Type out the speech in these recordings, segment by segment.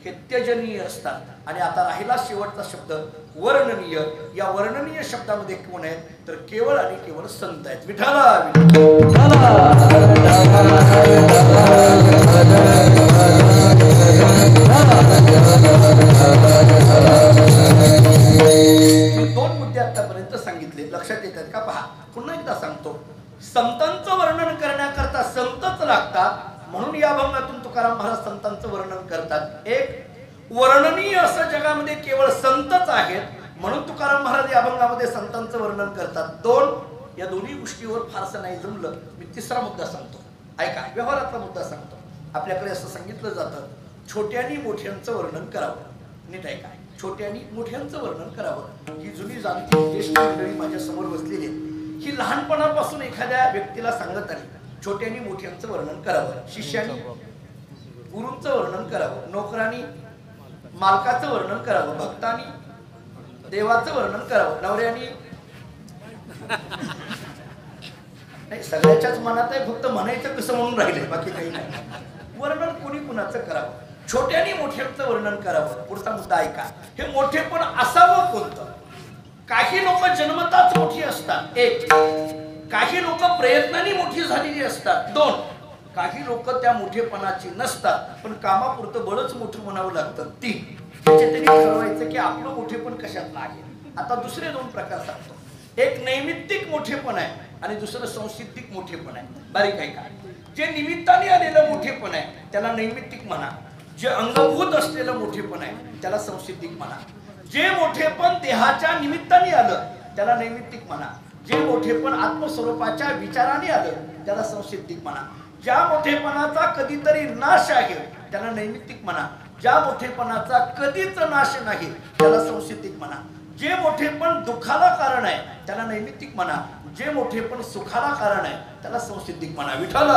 हे त्यजनीय असतात. आणि आता राहिला शेवटचा शब्द वर्णनीय. या वर्णनीय शब्दामध्ये कोण आहेत तर केवळ आणि केवळ संत आहेत. विठाला दोन मुद्दे आतापर्यंत सांगितले, लक्षात येतात का? पहा, पुन्हा एकदा सांगतो. संतांचं वर्णन करण्याकरता संतच लागतात, म्हणून या अभंगातून तुकाराम महाराज संतांचं वर्णन करतात. एक, वर्णनीय असं जगामध्ये केवळ संतच आहेत, म्हणून तुकाराम महाराज या अभंगामध्ये संतांचं वर्णन करतात. दोन, या दोन्ही गोष्टीवर फारसं नाही जमलं, मी तिसरा मुद्दा सांगतो. ऐका, व्यवहारातला मुद्दा सांगतो. आपल्याकडे असं सांगितलं जातं, छोट्यानी मोठ्यांचं वर्णन करावं. नीट ऐका, छोट्यानी मोठ्यांचं वर्णन करावं. ही जुनी जाणती ज्येष्ठ मंडळी माझ्या समोर बसलेली आहेत. ही लहानपणापासून एखाद्या व्यक्तीला सांगत आली, छोट्यानी मोठ्यांचं वर्णन करावं, शिष्यानी गुरूंचं वर्णन करावं, नोकरांनी मालकाचं वर्णन करावं, भक्तांनी देवाचं वर्णन करावं, नवऱ्यानी नाही. सगळ्याच्याच मनात आहे, फक्त म्हणायचं कसं म्हणून राहिले, बाकी काही नाही. वर्णन कोणी कुणाचं करावं, छोट्यानी मोठ्यांचं वर्णन करावं. पुढचा मुद्दा ऐका, हे मोठेपण असावं कोणतं? काही लोक जन्मताच मोठी असतात. एक, काही लोक प्रयत्नांनी मोठी झालेली असतात. दोन, काही लोक त्या मोठेपणाची नसतात, पण कामापुरतं बळच मोठं म्हणावं लागतं. तीन, त्याचे तरी ठरवायचं की आपलं मोठेपण कशातलं आहे. आता दुसरे दोन प्रकार सांगतो. एक नैमित्तिक मोठेपण आहे आणि दुसरं संसिद्धिक मोठेपण आहे. बारीक ऐका, जे निमित्ताने आलेलं मोठेपण आहे त्याला नैमित्तिक म्हणा. जे अंगभूत असलेलं मोठेपण आहे त्याला संसिद्धिक म्हणा. जे मोठेपण देहाच्या निमित्ताने आलं त्याला नैमित्तिक म्हणा. जे मोठेपण आत्मस्वरूपाच्या विचाराने आलं त्याला संसिद्धिक म्हणा. ज्या मोठेपणाचा कधीतरी नाश आहे त्याला नैमित्तिक म्हणा. ज्या मोठेपणाचा कधीच नाश नाही त्याला संसिद्धिक म्हणा. जे मोठेपण दुःखाला कारण आहे त्याला नैमित्तिक म्हणा. जे मोठेपण सुखाला कारण आहे त्याला संसिद्धिक म्हणा. विठाला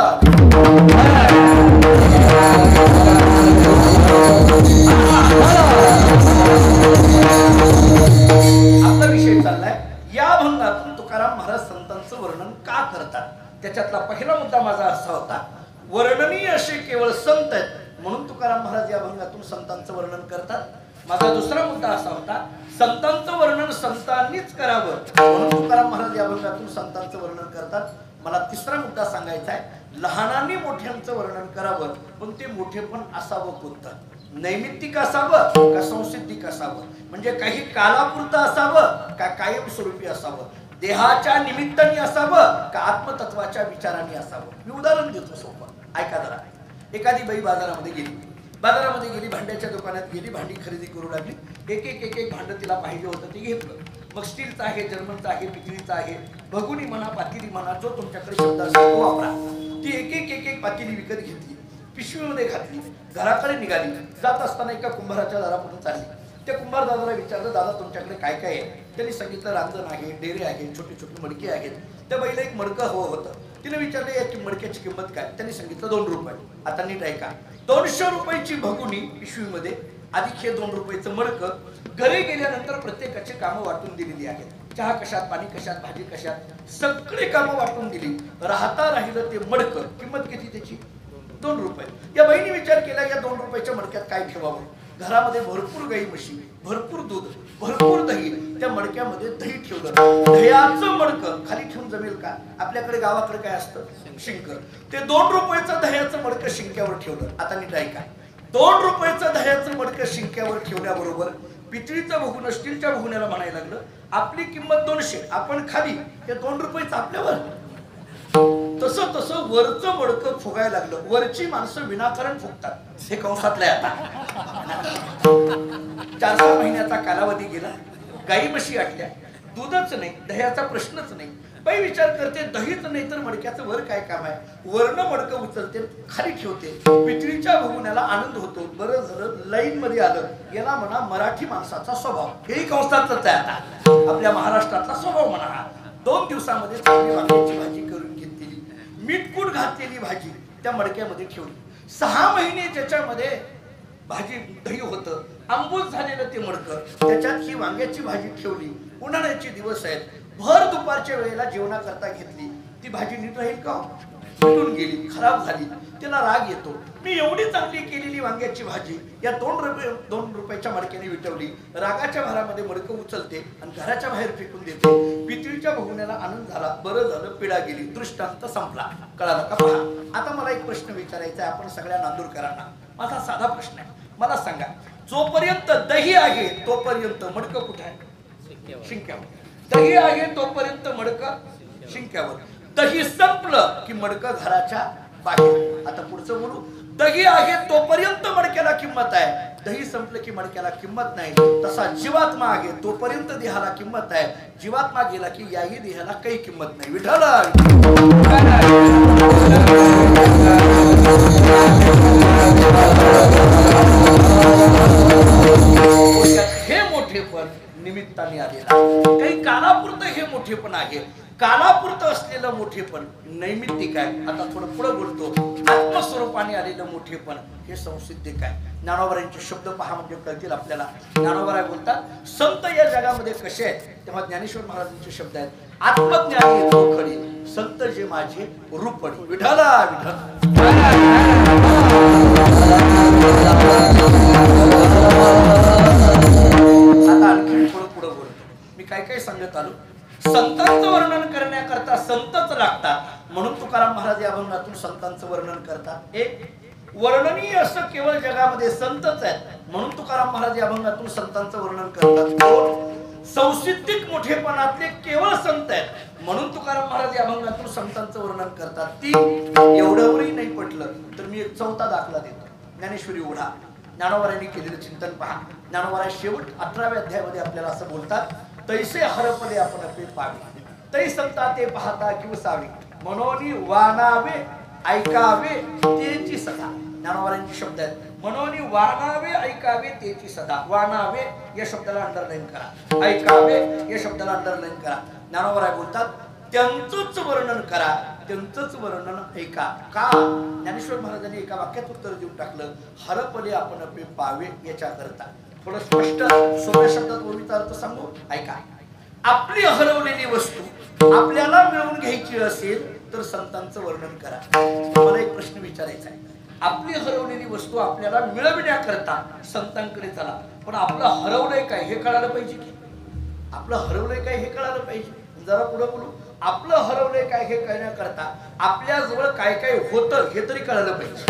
आपला विषय चाललाय, या अभंगातून तुकाराम महाराज संतांचं वर्णन का करतात. त्याच्यातला पहिला मुद्दा माझा असा होता, वर्णनीय असे केवळ संत आहेत, म्हणून तुकाराम महाराज या अभंगातून संतांचं वर्णन करतात. माझा दुसरा मुद्दा असा होता, संतांचं वर्णन संतांनीच करावं, म्हणून तुकाराम महाराज या अभंगातून संतांचं वर्णन करतात. मला तिसरा मुद्दा सांगायचा आहे, लहानांनी मोठ्यांचं वर्णन करावं, पण ते मोठेपण असावं कोणतं? नैमित्तिक असावं का संसिद्धिक असावं? म्हणजे काही कालापुरतं असावं का कायमस्वरूपी असावं? देहाच्या निमित्ताने असावं का आत्मतत्वाच्या विचाराने असावं? मी उदाहरण देतो सोपं, ऐका जरा. एखादी बाई बाजारामध्ये गेली, भांड्याच्या दुकानात गेली, भांडी खरेदी करू लागली. एक भांडं तिला पाहिजे होतं ते घेतलं. मग स्टीलचं आहे, जर्मनचं आहे, पितळीचं आहे, भगुनी म्हणा, पातेली म्हणा, जो तुमच्याकडे शब्द असेल तो वापरा. ती एक पातेली विकत घेतली, पिशवीमध्ये घातली, घराकडे निघाली. जात असताना एका कुंभाराच्या दारापर्यंत चालली. त्या कुंभार दादाला विचारलं, दादा तुमच्याकडे काय काय आहे? त्यांनी सांगितलं, रांजण आहे, डेरे आहे, छोटे छोटे मडके आहेत. त्या बाईला एक मडकं हवं होतं. तिने विचारलं, या मडक्याची किंमत काय? त्यांनी सांगितलं 2 रुपये. आता नीट ऐका, 200 रुपयाची भगुनी पिशवीमध्ये, अधिक हे 2 रुपयाचं मडकं. घरी गेल्यानंतर प्रत्येकाची कामं वाटून दिलेली आहेत. चहा कशात, पाणी कशात, भाजी कशात, सगळी कामं वाटून दिली. राहता राहिलं ते मडकं. किंमत किती त्याची? 2 रुपये. या बाईने विचार केला, या 2 रुपयाच्या मडक्यात काय ठेवावं? घरामध्ये भरपूर गाई म्हशी, भरपूर दूध, भरपूर दही. त्या मडक्यामध्ये दही ठेवलं. दह्याचं मडकं खाली ठेवून जमेल का? आपल्याकडे गावाकडे काय असतं? शिंक. ते 2 रुपयाचं दह्याचं मडकं शिंक्यावर ठेवलं. आता नीट ऐका, 2 रुपयाचं दह्याचं मडकं शिंक्यावर ठेवल्याबरोबर पितळीचं भगुन स्टीलच्या भगुन्याला म्हणायला लागलं, आपली किंमत 200, आपण खाली, ते 2 रुपयाचं आपल्यावर. तसं तसं वरचं मडकं फुगायला लागलं. वरची माणसं विनाकारण फुगतात. हे कंसातलं आहे. आता 4-6 महिन्याचा कालावधी गेला. गाई म्हशी आटल्या, दूधच नाही, दह्याचा प्रश्नच नाही. बाई विचार करते, दहीच नाही तर मडक्याचं वर काय काम आहे? वरनं मडकं उचलते, खाली ठेवते. पितळीच्या भगुन्याला आनंद होतो. बरं झालं लाईन मध्ये आलं. याला म्हणा मराठी माणसाचा स्वभाव. हेही कंसातलंच आहे. आता आपल्या महाराष्ट्रातला स्वभाव म्हणा. 2 दिवसामध्ये चांगली वांग्याची भाजी करून घेतलेली, मीठकूट घातलेली भाजी त्या मडक्यामध्ये ठेवली. 6 महिने ज्याच्यामध्ये भाजी दही होतं, आंबूस झालेलं ते मडकं, त्याच्यात ही वांग्याची भाजी ठेवली. उन्हाळ्याचे दिवस आहेत, भर दुपारच्या वेळेला जेवणाकरता घेतली. ती भाजी नीट राहील का? फुटून गेली, खराब झाली. तिला राग येतो. मी एवढी चांगली केलेली वांग्याची भाजी या 2 रुपयाच्या मडक्याने विटवली. रागाच्या भरामध्ये मडकं उचलते आणि घराच्या बाहेर फेकून देते. पितळीच्या भगुण्याला आनंद झाला. बरं झालं, पिढा गेली. दृष्टांत संपला. कळालं का? पहा, आता मला एक प्रश्न विचारायचा आहे आपण सगळ्या नांदूरकरांना. माझा साधा प्रश्न आहे. मला सांगा, जोपर्यंत दही आहे तोपर्यंत मडकं कुठे आहे? शिंक्यावर. दही आहे तोपर्यंत मडकं शिंक्यावर. दही संपलं की मडकं घराच्या बाहेर. आता पुढचं बोलू. दही आहे तोपर्यंत मडक्याला किंमत आहे. दही संपलं की मडक्याला किंमत नाही. तसा जीवात्मा आहे तोपर्यंत देहाला किंमत आहे. जीवात्मा गेला की याही देहाला काही किंमत नाही. विठ्ठल हे मोठेपण निमित्ताने आलेलं, काही कालापुरतं हे मोठेपण आहे. कालापुरतं असलेलं मोठेपण नैमित्तिक आहे. आता थोडं पुढे बोलतो. आत्मस्वरूपाने आलेलं मोठेपण हे संसिद्धिक आहे. ज्ञानोबरांचे शब्द पहा म्हणजे कळतील आपल्याला. ज्ञानोबराय बोलतात, संत या जगामध्ये कसे आहेत तेव्हा ज्ञानेश्वर महाराजांचे शब्द आहेत, आत्मज्ञानी खडी संत जे माझे रूपडी. विठ्ठला विठ्ठल. आता आणखी पुढे बोलतो. मी काय काय सांगत आलो. संतांचं वर्णन करण्याकरता संतच लागतात म्हणून तुकाराम महाराज या अभंगातून संतांचं वर्णन करतात. एक वर्णनीय असं केवळ जगामध्ये संतच आहेत म्हणून तुकाराम महाराज या अभंगातून संतांचं वर्णन करतात. दोन, संसिद्धिक मोठेपणातले केवळ संत आहेत म्हणून तुकाराम महाराज या अभंगातून संतांचं वर्णन करतात. तीन, एवढंवरही नाही पटलं तर मी एक चौथा दाखला देतो. ज्ञानेश्वरी ओढा. ज्ञानोबरांनी केलेलं चिंतन पहा. ज्ञानोबराय शेवट 18व्या अध्यायामध्ये आपल्याला असं बोलतात, तैसे हरपले आपण पे पावे तै संता ते पाहता किवसावे मनोनी वानावे ऐकावे तेची सदा. ज्ञानोबरांचे शब्द आहेत, मनोनी वानावे ऐकावे तेची सदा. वानावे या शब्दाला अंडरलाईन करा, ऐकावे या शब्दाला अंडरलाईन करा. ज्ञानोबराय बोलतात, त्यांचंच वर्णन करा, त्यांचंच वर्णन ऐका. का? ज्ञानेश्वर महाराजांनी एका वाक्यात उत्तर देऊन टाकलं, हरपले आपण पे पावे याच्या करता. थोडं स्पष्ट सोप्या शब्दात ओळीचा अर्थ सांगू, ऐका. आपली हरवलेली वस्तू आपल्याला मिळवून घ्यायची असेल तर संतांचं वर्णन करा. मला एक प्रश्न विचारायचा आहे. आपली हरवलेली वस्तू आपल्याला मिळविण्याकरता संतांकडे चला, पण आपलं हरवलंय काय हे कळालं पाहिजे की? आपलं हरवलंय काय हे कळालं पाहिजे. जरा पुढे बोलू. आपलं हरवलंय काय हे कळण्याकरता आपल्या जवळ काय काय होतं हे तरी कळालं पाहिजे.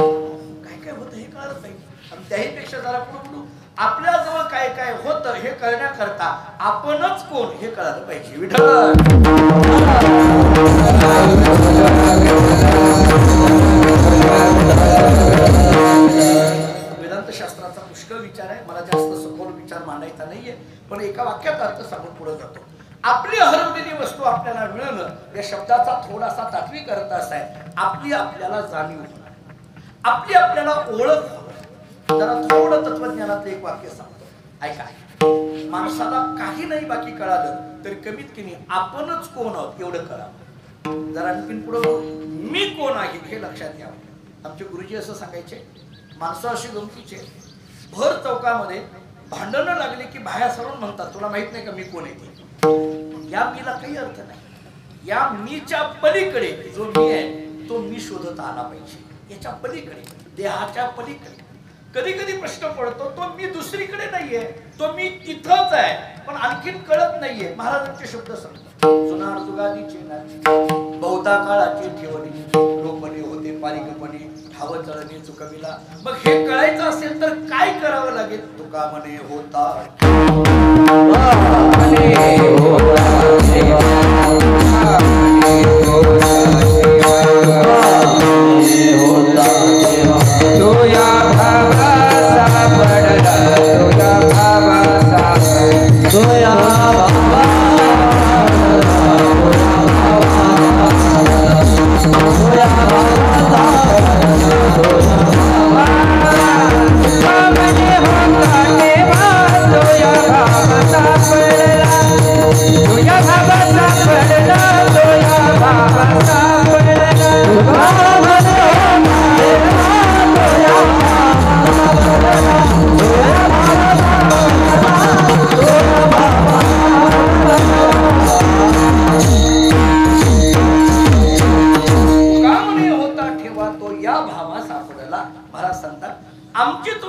काय काय होतं हे कळालं पाहिजे. आणि त्याहीपेक्षा जरा पुढे बोलू, आपल्या जवळ काय काय होतं हे कळण्याकरता आपणच कोण हे कळालं पाहिजे. विठ्ठल. वेदांत शास्त्राचा पुष्कळ विचार आहे, मला जास्त सखोल विचार मांडायचा नाहीये, पण एका वाक्यात अर्थ सांगून पुढे जातो. आपली हरवलेली वस्तू आपल्याला मिळणं या शब्दाचा थोडासा तात्विक अर्थ असा आहे, आपली आपल्याला जाणीव, आपली आपल्याला ओळख. जरा थोडं तत्वज्ञानातलं एक वाक्य सांगतो, ऐका. माणसाला काही नाही बाकी कळालं तरी कमीत कमी आपणच कोण आहोत एवढं कळावं. जरा आणखीन पुढं मी कोण आहे हे लक्षात घ्यावं. आमचे गुरुजी असं सांगायचे, माणसं अशी गमतीचे, भर चौकामध्ये भांडणं लागली की बाहेर सरून म्हणतात, तुला माहित नाही का मी कोण आहे ते. या मीला काही अर्थ नाही. या मीच्या पलीकडे जो मी आहे तो मी शोधत आला पाहिजे. याच्या पलीकडे, देहाच्या पलीकडे. कधी कधी प्रश्न पडतो, तो मी दुसरीकडे नाहीये, तो मी तिथंच आहे पण आणखीन कळत नाहीये. महाराजांचे शब्द सांगतो, जुनार जुगादीचे नाची बहुता काळाची ठेवणी रोपणे होते पारिकपणे ठाव चळणे चुकविला. मग हे कळायचं असेल तर काय करावं लागेल? तुका म्हणे होता तुझ्या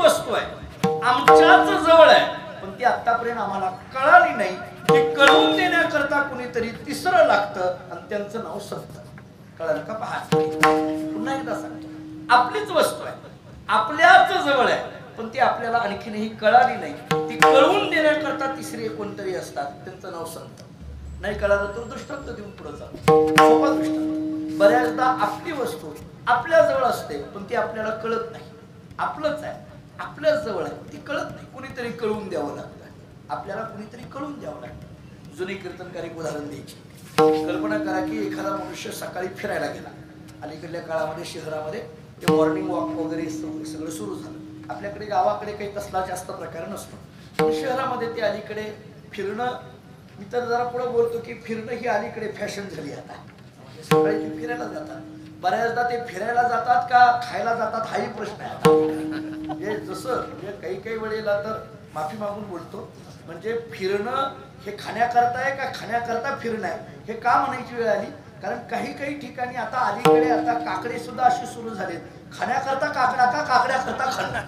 वस्तू आहे आमच्याच जवळ आहे पण ती आतापर्यंत आम्हाला कळाली नाही ती कळवून देण्याकरता कुणीतरी तिसरं लागतं आणि त्यांचं नाव संत. कळलं का? पहा पुन्हा एकदा सांगतो आपलीच वस्तू आहे आपल्याच जवळ आहे पण ती आपल्याला आणखीनही कळाली नाही ती कळवून देण्याकरता तिसरे कोणतरी असतात त्यांचं नाव संत. नाही कळालं तर दृष्टांत देऊन पुढे जातो. सोपा दृष्टांत. बऱ्याचदा आपली वस्तू आपल्या जवळ असते पण ती आपल्याला कळत नाही. आपलंच आहे आपल्याच जवळ आहे ती कळत नाही कुणीतरी कळवून द्यावं लागतं आपल्याला कुणीतरी कळवून द्यावं लागतं. जुनी कीर्तनकारी उदाहरण द्यायची. कल्पना करा की एखादा मनुष्य सकाळी फिरायला गेला. अलीकडल्या काळामध्ये शहरामध्ये ते मॉर्निंग वॉक वगैरे सगळं सुरू झालं. आपल्याकडे गावाकडे काही तसला जास्त प्रकार नसतो पण शहरामध्ये ते अलीकडे फिरणं मी तर जरा पुढे बोलतो की फिरणं ही अलीकडे फॅशन झाली आता. सकाळी ते फिरायला जातात. बऱ्याचदा ते फिरायला जातात का खायला जातात हाही प्रश्न आहे आता. म्हणजे जसं म्हणजे काही वेळेला तर माफी मागून बोलतो म्हणजे फिरणं हे खाण्याकरता आहे का खाण्याकरता फिरणं आहे हे का म्हणायची वेळ आली. कारण काही ठिकाणी आता अलीकडे आता काकडे सुद्धा अशी सुरू झालेत. खाण्याकरता काकडा का काकड्याकरता खाणं.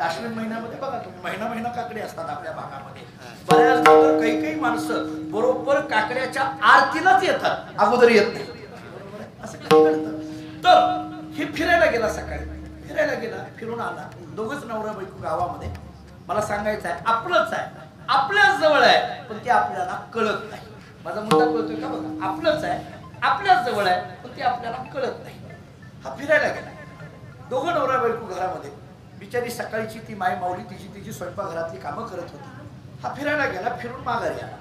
अश्विन महिन्यामध्ये बघा तुम्ही महिना काकडे असतात आपल्या भागामध्ये. बऱ्याचदा तर काही माणसं बरोबर काकड्याच्या आरतीलाच येतात अगोदर येत नाही. असं काही घडतं. तर हे फिरायला गेला सकाळी फिरायला गेला फिरून आला दोघच नवरा बायको गावामध्ये. मला सांगायचं आहे आपलंच आहे आपल्याच जवळ आहे पण ते आपल्याला कळत नाही. माझा मुद्दा कळतोय का बघा. आपलंच आहे आपल्याच जवळ आहे पण ते आपल्याला कळत नाही. हा फिरायला गेला दोघं नवरा बायको घरामध्ये. बिचारी सकाळची ती माय माऊली तिची स्वयंपाकघरातली कामं करत होती. हा फिरायला गेला फिरून माघारी आला.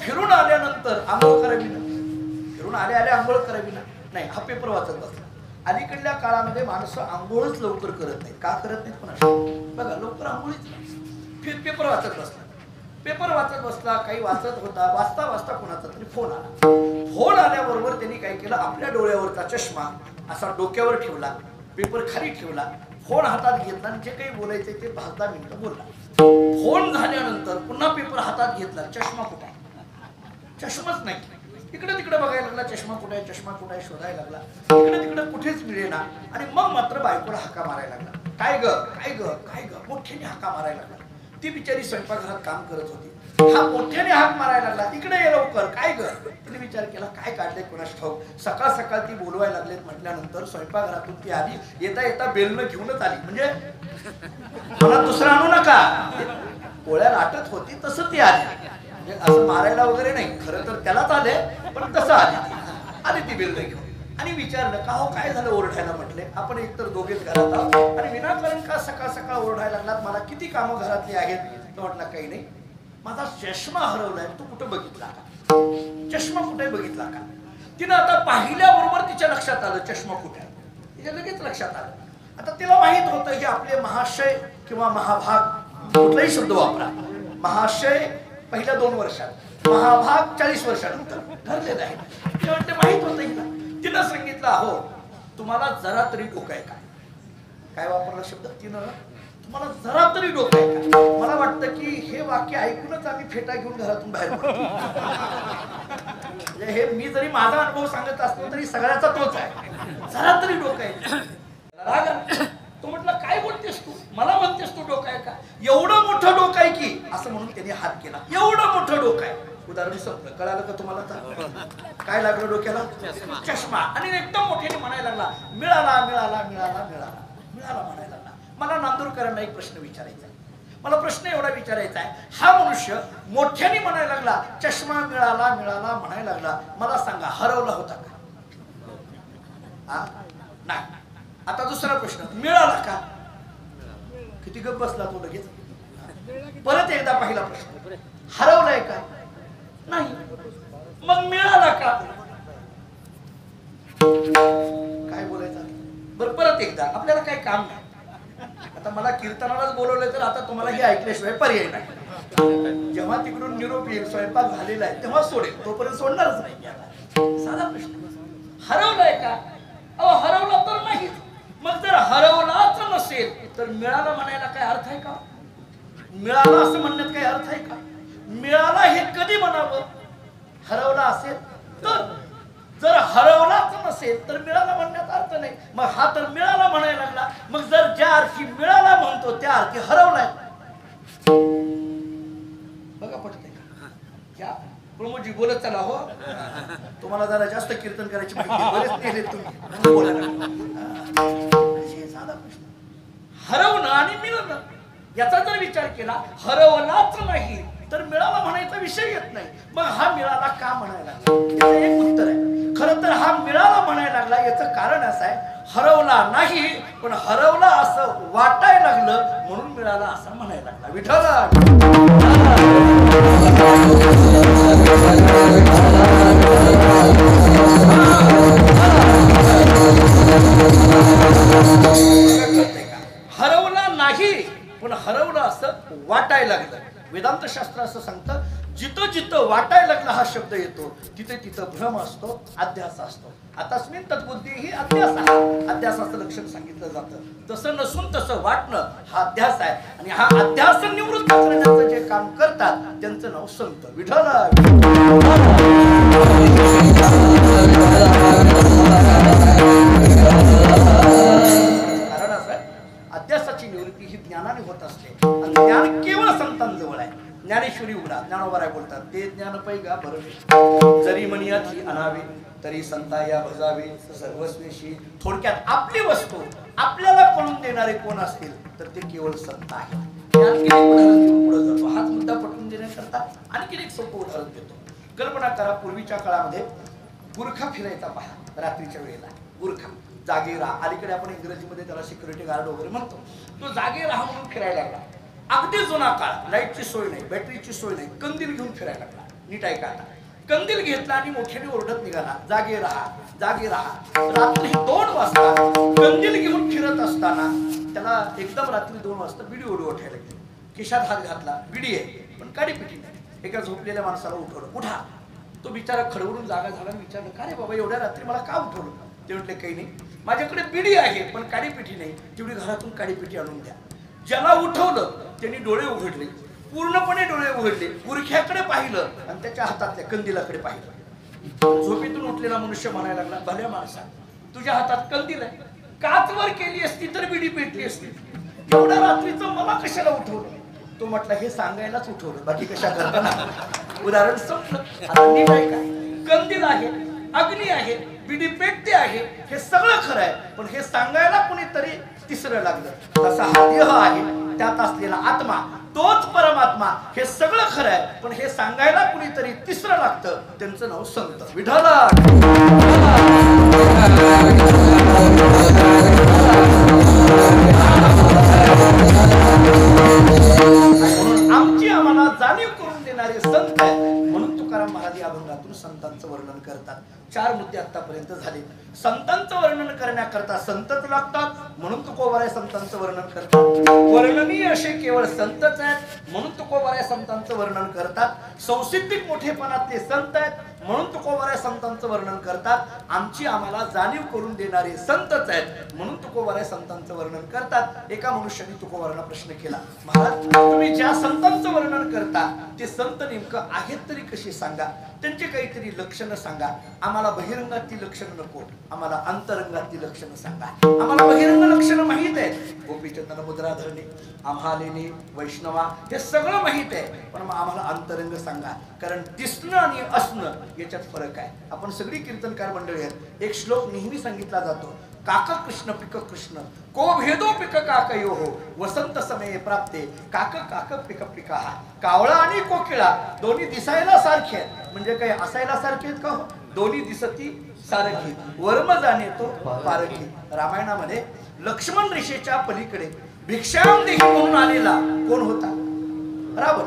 फिरून आल्यानंतर आंघोळ करावी ना फिरून आले आंघोळ करावी ना नाही हा पेपर वाचत बसला. अलीकडल्या काळामध्ये माणसं आंघोळच लवकर करत नाहीत. का करत नाहीत पण बघा लवकर आंघोळीच पेपर वाचत बसला. पेपर वाचत बसला काही वाचत होता वाचता कोणाचा तरी फोन आला. फोन आल्याबरोबर त्यांनी काय केलं आपल्या डोळ्यावरचा चष्मा असा डोक्यावर ठेवला पेपर खाली ठेवला फोन हातात घेतला आणि जे काही बोलायचे ते 10 मिनिटं बोलला. फोन झाल्यानंतर पुन्हा पेपर हातात घेतला चष्मा कुठे आहे चष्माच नाही. इकडे तिकडे बघायला लागला चष्मा कुठे आहे शोधायला लागला. इकडे तिकडे कुठेच मिळेना आणि मग मात्र बायकोला हाका मारायला लागला. काय ग मोठ्याने हाका मारायला लागला. ती बिचारी स्वयंपाकघरात काम करत होती. हा मोठ्याने हाक मारायला लागला इकडे ये लवकर काय ग. तिने विचार केला काय काढले कोणास ठाऊक. सकाळ ती बोलवायला लागलेत म्हटल्यानंतर स्वयंपाकघरातून ती आली. येता बेलनं घेऊनच आली. म्हणजे मला दुसरा आणू नका पोळ्या लाटत होती तसं ती आली. म्हणजे असं मारायला वगैरे नाही खरं तर त्यालाच आले पण तसं आली ती बेलनं घेऊन आणि विचारलं का हो काय झालं ओरडायला. म्हटले आपण एकतर दोघेच घरात आहोत आणि विनाकारण का सकाळ ओरडायला लागलात मला किती कामं घरातली आहेत. तो म्हटला काही नाही माझा चष्मा हरवलाय तू कुठं बघितला का चष्मा कुठे बघितला का. तिनं आता पाहिल्याबरोबर तिच्या लक्षात आलं चष्मा कुठे आहे. तिच्या लगेच लक्षात आलं. आता तिला माहित होतं की आपले महाशय किंवा महाभाग कुठलाही शब्द वापरा महाशय पहिल्या 2 वर्षात महाभाग 40 वर्षानंतर ठरलेलं आहे. ते म्हणते माहित होतं हिला. तिनं सांगितलं हो तुम्हाला जरा तरी डोकं आहे काय वापरला शब्द तिनं तुम्हाला जरा तरी डोकं आहे का. मला वाटतं की हे वाक्य ऐकूनच आम्ही फेटा घेऊन घरातून बाहेर पडतो. हे मी जरी माझा अनुभव सांगत असतो तरी सगळ्याचा तोच आहे. जरा तरी डोकं आहे. तो म्हटलं काय बोलतेस तू मला म्हणतेस तू डोकं आहे का एवढं मोठं डोकं आहे की असं म्हणून त्याने हात केला. एवढं मोठं डोकं आहे. उदाहरण संपलं. कळालं का तुम्हाला. काय लागलं डोक्याला चष्मा आणि एकदम मोठ्याने म्हणायला लागला मिळाला म्हणायला लागला. मला नांदूरकरांना एक प्रश्न विचारायचा आहे. मला प्रश्न एवढा विचारायचा आहे हा मनुष्य मोठ्याने म्हणायला लागला चष्मा मिळाला म्हणायला लागला. मला सांगा हरवला होता का नाही. आता दुसरा प्रश्न मिळाला का किती गप्प बसला तो लगेच. परत एकदा पहिला प्रश्न हरवलाय का नाही. मग मिळाला का काय बोलायचं. बरं परत एकदा आपल्याला काय काम नाही. आता मला कीर्तनालाच बोलवलंय तर आता तुम्हाला हे ऐकल्याशिवाय पर्याय नाही. जेव्हा तिकडून निरोप येईल स्वयंपाक झालेला आहे तेव्हा सोडेल तोपर्यंत सोडणारच नाही. साधा प्रश्न हरवलाय का हरवला तर नाही. मग जर हरवलाच नसेल तर मिळाला म्हणायला काय अर्थ आहे का. मिळाला असं म्हणण्यात काय अर्थ आहे का. मिळाला हे कधी म्हणावं हरवला असेल तर जर हरवलाच नसेल तर मिळाला म्हणण्यात अर्थ नाही. मग हा तर मिळाला म्हणायला लागला. मग जर ज्या अर्थी मिळाला म्हणतो त्या अर्थी हरवलाय. बघा पटतंय का? क्या प्रमोदजी बोलत चला हो. तुम्हाला जरा जास्त कीर्तन करायची माहिती बरेच नेले तुम्ही साधा प्रश्न. हरवणं आणि मिळणं याचा जर विचार केला, हरवलाच नाही तर मिळाला म्हणायचा विषय येत नाही. मग हा मिळाला का म्हणायला लागला? एक उत्तर आहे. खरं तर हा मिळाला म्हणायला लागला याचं कारण असं आहे, हरवला नाही पण हरवला असं वाटायला लागलं म्हणून मिळाला असं म्हणायला लागला. विठ्ठल हरवला नाही पण हरवलं असं वाटायला लागलं. वेदांत शास्त्र असं सांगतं, जिथं जिथं वाटायला लागला हा शब्द येतो तिथे तिथं भ्रम असतो, अध्यास असतो. आतास्मिन तद्बुद्धी ही अध्यास आहे. अध्यासाचं लक्षण सांगितलं जातं. तसं नसून तसं वाटणं हा अध्यास आहे. आणि हा अध्यास निवृत्त करण्याचं जे काम करतात त्यांचं नाव संत. विठ्ठल कारण असं अध्यासाची निवृत्ती ही ज्ञानाने होत असते. आणि ज्ञान केवळ संतांजवळ आहे. ज्ञानेश्वरी उघडा, ज्ञानोबराय बोलतात, ते ज्ञान पैगा भरवे जरी म्हणियाची अनावे तरी संता या भजावे सर्वस्वेशी. थोडक्यात आपली वस्तू आपल्याला कळून देणारे कोण असतील तर ते केवळ संत आहे. पुढे जातो. हाच मुद्दा पटवून देण्याकरता आणखी एक सोपं उदाहरण देतो. कल्पना करा, पूर्वीच्या काळामध्ये गुरखा फिरायचा पहा रात्रीच्या वेळेला. गुरखा जागे राहा, अलीकडे आपण इंग्रजीमध्ये त्याला सिक्युरिटी गार्ड वगैरे म्हणतो. तो जागे राहा म्हणून फिरायला लागला. अगदी जुना काळ, लाईटची सोय नाही, बॅटरीची सोय नाही, कंदील घेऊन फिरायला लागला. नीट ऐका आता. कंदील घेतला आणि मोठ्याने ओरडत निघाला, जागे राहा जागे राहा. रात्री 2 वाजता कंदील घेऊन फिरत असताना त्याला एकदम रात्री 2 वाजता बिडी उठवायला लागली. खिशात हात घातला, बिडी आहे पण काडीपिटी नाही. एका झोपलेल्या माणसाला उठवलं, उठा. तो बिचारा खडबडून जागा झाला आणि विचारलं, का रे बाबा एवढ्या रात्री मला का उठवलं? ते म्हटले, काही नाही, माझ्याकडे बिडी आहे पण काडीपिटी नाही, तेवढी घरातून काडीपिटी आणून द्या. ज्याला उठवलं त्यांनी डोळे उघडले, पूर्णपणे डोळे उघडले, गुरख्याकडे पाहिलं आणि त्याच्या हातातल्या कंदिलाकडे पाहिलं. झोपेतून उठलेला मनुष्य म्हणायला लागला, भल्या माणसा, तुझ्या हातात कंदील आहे, काच वर केली असती तर बिडी पेटली असती, एवढ्या रात्रीचं मला कशाला उठवलं? तो म्हटला, हे सांगायलाच उठवलं, बाकी कशा करताना. उदाहरण संपलं. आता नीट आहे का? कंदील आहे, अग्नी आहे, बिडी पेटते आहे, हे सगळं खरं आहे, पण हे सांगायला कोणीतरी तिसरं लागलं. तसा हा देह आहे, त्यात असलेला आत्मा, तोच परमात्मा, हे सगळं खरं आहे, पण हे सांगायला कुणीतरी तिसरं लागतं. त्यांचं नाव संत. विठ्ठल म्हणून आमची आम्हाला जाणीव करून देणारे संत आहेत. म्हणून तुकाराम महाराज या अभंगातून संतांचं वर्णन करतात. 4 मुद्दे आतापर्यंत झाले. संतांचं वर्णन करण्याकरता संतच लागतात, म्हणून तुकोबाराय संतांचं वर्णन करतात. वर्णनीय असे केवळ संतच आहेत, म्हणून तुकोबाराय संतांचं वर्णन करतात. संसिद्धिक मोठेपणातले संत आहेत, म्हणून तुकोबाराय संतांचं वर्णन करतात. आमची आम्हाला जाणीव करून देणारे संतच आहेत, म्हणून तुकोबाराय संतांचं वर्णन करतात. एका मनुष्याने तुकोबारांना प्रश्न केला, महाराज तुम्ही ज्या संतांचं वर्णन करता ते संत नेमकं आहेत तरी कशी सांगा, त्यांची काहीतरी लक्षणं सांगा. आम्हाला बहिरंगातली लक्षणं नको, आम्हाला अंतरंगातली लक्षणं सांगा. आम्हाला बहिरंग लक्षणं माहित आहेत, गोपीचंदन मुद्रा धरणे, आम्हालेने, वैष्णवा, हे सगळं माहित आहे, पण मग आम्हाला अंतरंग सांगा. कारण दिसणं आणि असणं याच्यात फरक आहे. आपण सगळी कीर्तनकार मंडळी आहेत. एक श्लोक नेहमी सांगितला जातो, काक कृष्ण पिक कृष्ण को भेदो पिक काकयो हो वसंत समये प्राप्ते काक काक पिक पिका. कावळा आणि कोकिळा दोन्ही दिसायला सारखे आहेत, म्हणजे काय असायला सारखे आहेत का? दोन्ही दिसती सारखी, वर्म जाणे तो पारखी. रामायणामध्ये लक्ष्मण रेषेच्या पलीकडे भिक्षाम देही म्हणून आलेला कोण होता? रावण.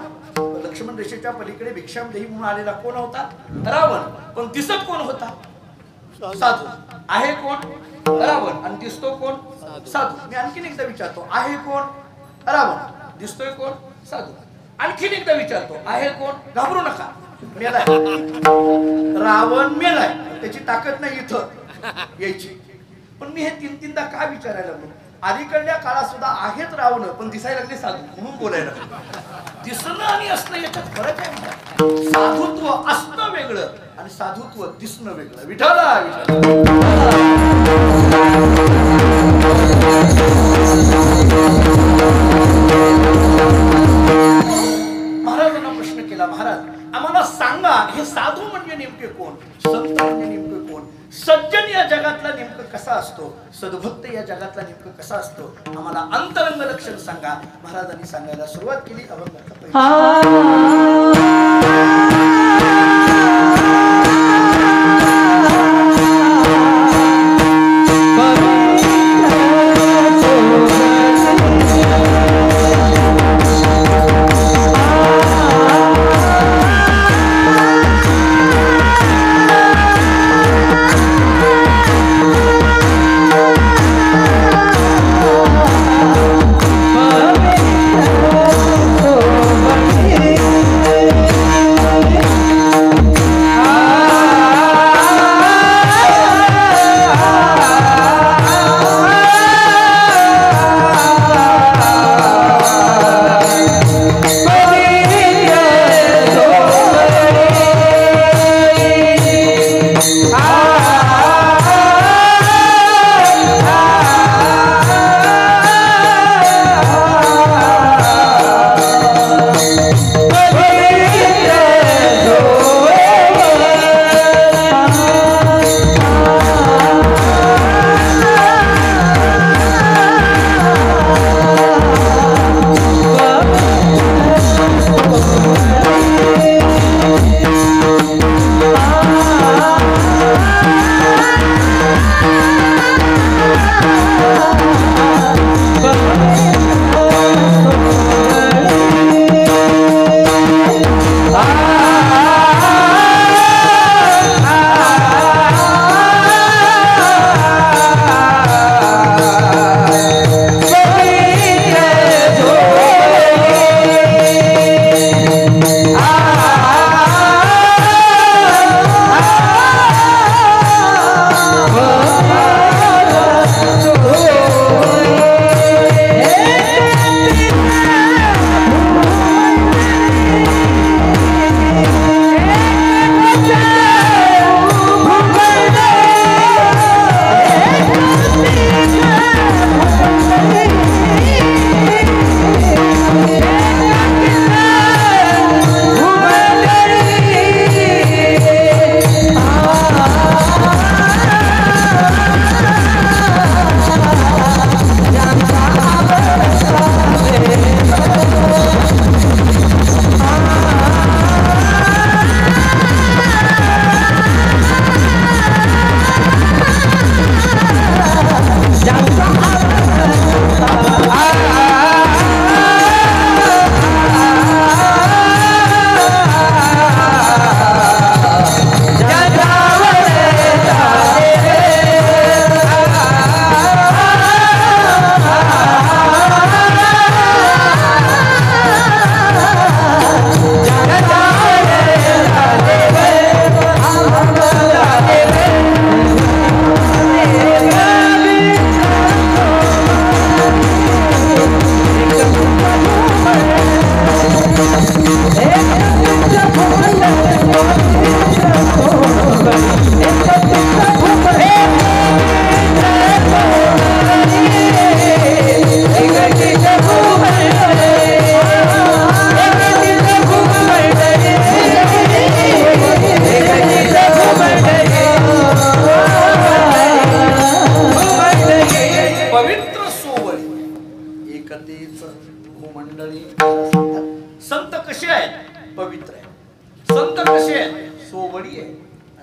लक्ष्मण रेषेच्या पलीकडे भिक्षाम देही म्हणून आलेला कोण होता? रावण. पण दिसत कोण होता? साधू. आहे कोण? रावण. आणि दिसतो कोण? साधू. मी आणखीन एकदा विचारतो, आहे कोण? रावण. दिसतोय कोण? साधू. आणखीन एकदा विचारतो, आहे कोण? घाबरू नका, मेलाय. रावण मेलाय, त्याची ताकद नाही इथं यायची. पण मी हे 3-3दा का विचारायला लागलो? अलीकडल्या काळात सुद्धा आहेत रावण पण दिसायला लागले साधू म्हणून बोलायला दिसणं आणि असणं याच्यात फरक आहे. साधुत्व असणं वेगळं आणि साधुत्व दिसणं वेगळं. विठ्ठला महाराजांना प्रश्न केला, महाराज आम्हाला सांगा हे साधू म्हणजे नेमके कोण, संत म्हणजे नेमके कोण, सज्जन या जगातला नेमकं कसा असतो, सद्भक्त या जगातला नेमकं कसा असतो, आम्हाला अंतरंग लक्षण सांगा. महाराजांनी सांगायला सुरुवात केली.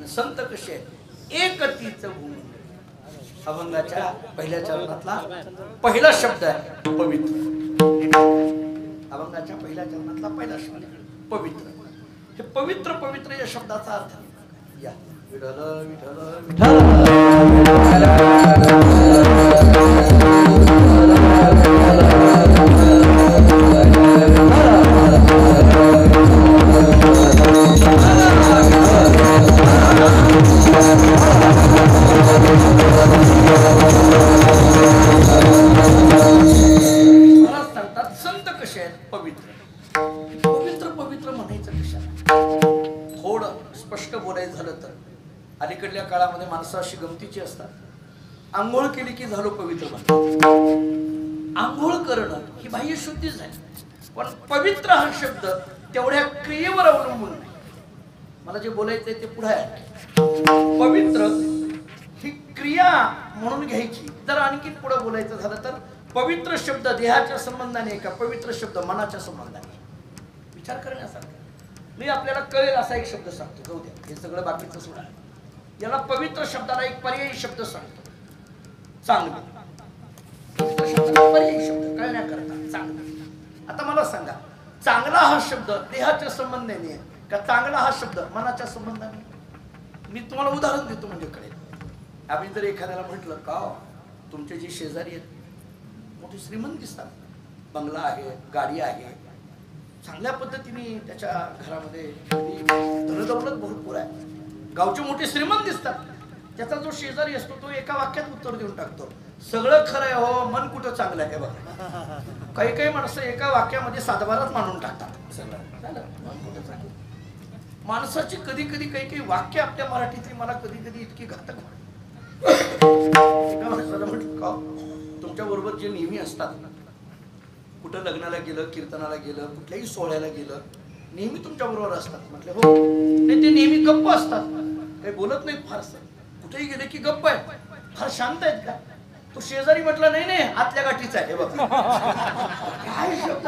संत कसे एकतीचं भूमी. अभंगाच्या पहिल्या चरणातला पहिला शब्द आहे पवित्र. अभंगाच्या पहिल्या चरणातला पहिला शब्द पवित्र. हे पवित्र पवित्र या शब्दाचा अर्थ या विठ्ठल विठ्ठल विठ्ठल पवित्र पवित्र पवित्र म्हणायचं कशाला? थोडं स्पष्ट बोलायचं झालं तर अलीकडल्या काळामध्ये माणसं अशी गमतीची असतात, आंघोळ केली की झालो पवित्र. आंघोळ करणं ही बाह्य शुद्धीच आहे, पण पवित्र हा शब्द तेवढ्या क्रियेवर अवलंबून नाही. मला जे बोलायचंय ते पुढे आहे. पवित्र ही क्रिया म्हणून घ्यायची. जर आणखी पुढे बोलायचं झालं तर पवित्र शब्द देहाच्या संबंधाने का पवित्र शब्द मनाच्या संबंधाने? विचार करण्यासारखं. मी आपल्याला कळेल असा एक शब्द सांगतो, जाऊ द्या हे सगळं बाकीचं सोडा. याला पवित्र शब्दाला एक पर्यायी शब्द सांगतो, चांगलं. पवित्र शब्दाला पर्यायी शब्द कळण्याकरता चांगलं. आता मला सांगा, चांगला हा शब्द देहाच्या संबंधाने का चांगला हा शब्द मनाच्या संबंधाने? मी तुम्हाला उदाहरण देतो म्हणजे कळेल. आम्ही जर एखाद्याला म्हटलं का तुमचे जे शेजारी आहेत मोठे श्रीमंत दिसतात, बंगला आहे, गाडी आहे, चांगल्या पद्धतीने त्याच्या घरामध्ये धनदौलत भरपूर आहे, गावचे मोठे श्रीमंत दिसतात, त्याचा जो शेजारी असतो तो एका वाक्यात उत्तर देऊन टाकतो, सगळं खरं आहे हो, मन कुठं चांगलं आहे बघा. काही काही माणसं एका वाक्यामध्ये सातबाराच मांडून टाकतात, सगळं झालं मन कुठं चांगलं. माणसाची कधी कधी काही काही वाक्य आपल्या मराठीतली मला कधी कधी इतकी घातक एका माणसाला म्हटलं का तुमच्या बरोबर जे नेहमी असतात, कुठं लग्नाला गेलं, कीर्तनाला गेलं, कुठल्याही सोहळ्याला गेलं, नेहमी तुमच्या बरोबर असतात. म्हटलं हो. नाही ते नेहमी गप्प असतात, काही बोलत नाही फारसं, कुठेही गेले की गप्प आहे, फार शांत आहेत का? तो शेजारी म्हटला नाही नाही आतल्या गाठीचा आहे बघा. काय शब्द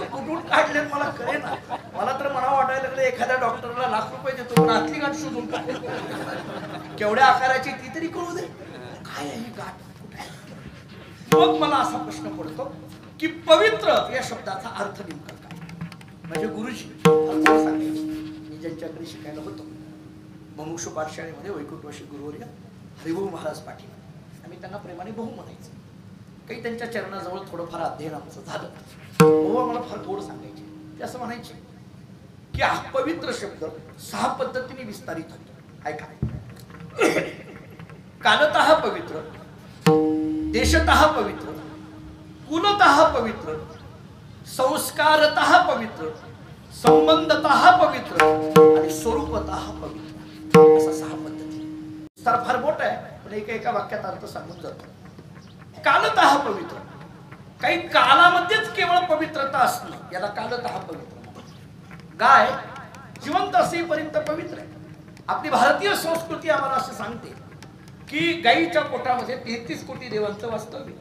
कुठून काढले मला कळे ना. मला तर मनावर वाटायला लागलं एखाद्या डॉक्टरला ₹1,00,000 देतो पण आतली गाठ शोधून काढ, केवढ्या आकाराची ती तरी कळू दे, काय आहे ही गाठ. मग मला असा प्रश्न पडतो की पवित्र या शब्दाचा अर्थ नेमका काय? म्हणजे गुरुजी सांगायचे, मी ज्यांच्याकडे शिकायला होतो मनुष्य पाठशाळेमध्ये वैकुंठवासी गुरुवर्य हरिभाऊ महाराज पाटील, आम्ही त्यांना प्रेमाने भाऊ म्हणायचो. काही त्यांच्या चरणाजवळ थोडंफार अध्ययन आमचं झालं. भाऊ मला फार गोड सांगायचे, ते असं म्हणायचे की हा पवित्र शब्द 6 पद्धतीने विस्तारित होतो. ऐका, कालतः पवित्र, देशतः पवित्र, कुलतः पवित्र, संस्कारतः पवित्र, संबंधतः पवित्र आणि स्वरूपतः पवित्र, असा 6 पद्धती. सर फार मोठा आहे पण एका वाक्यात अर्थ सांगून जातो. कालतः पवित्र, काही कालामध्येच केवळ पवित्रता असणं याला कालतः पवित्र म्हणतात. गाय जिवंत असेपर्यंत पवित्र आहे. आपली भारतीय संस्कृती आम्हाला असं सांगते की गायीच्या पोटामध्ये 33 कोटी देवांचं वास्तव्य.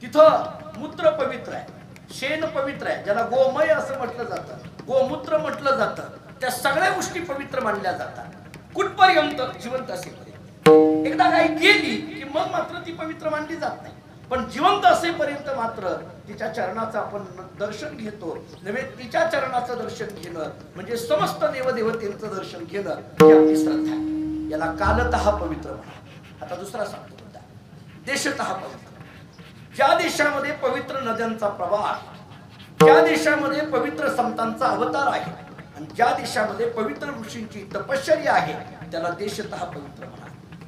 तिथं मूत्र पवित्र आहे, शेण पवित्र आहे, ज्याला गोमय असं म्हटलं जातं, गोमूत्र म्हटलं जातं. त्या सगळ्या गोष्टी पवित्र मानल्या जातात कुठपर्यंत? जिवंत असेपर्यंत. एकदा गाय गेली की मग मात्र ती पवित्र मानली जात नाही, पण जिवंत असेपर्यंत मात्र तिच्या चरणाचं आपण दर्शन घेतो. नव्हे, तिच्या चरणाचं दर्शन घेणं म्हणजे समस्त देवदेवतेचं दर्शन घेणं ही आपली श्रद्धा आहे. याला कालतः पवित्र म्हणा. आता दुसरा सांगतो मुद्दा, देशतः पवित्र. ज्या देशामध्ये पवित्र नद्यांचा प्रवाह, ज्या देशामध्ये पवित्र संतांचा अवतार आहे आणि ज्या देशामध्ये पवित्र ऋषींची तपश्चर्या आहे त्याला देशतः पवित्र म्हणा.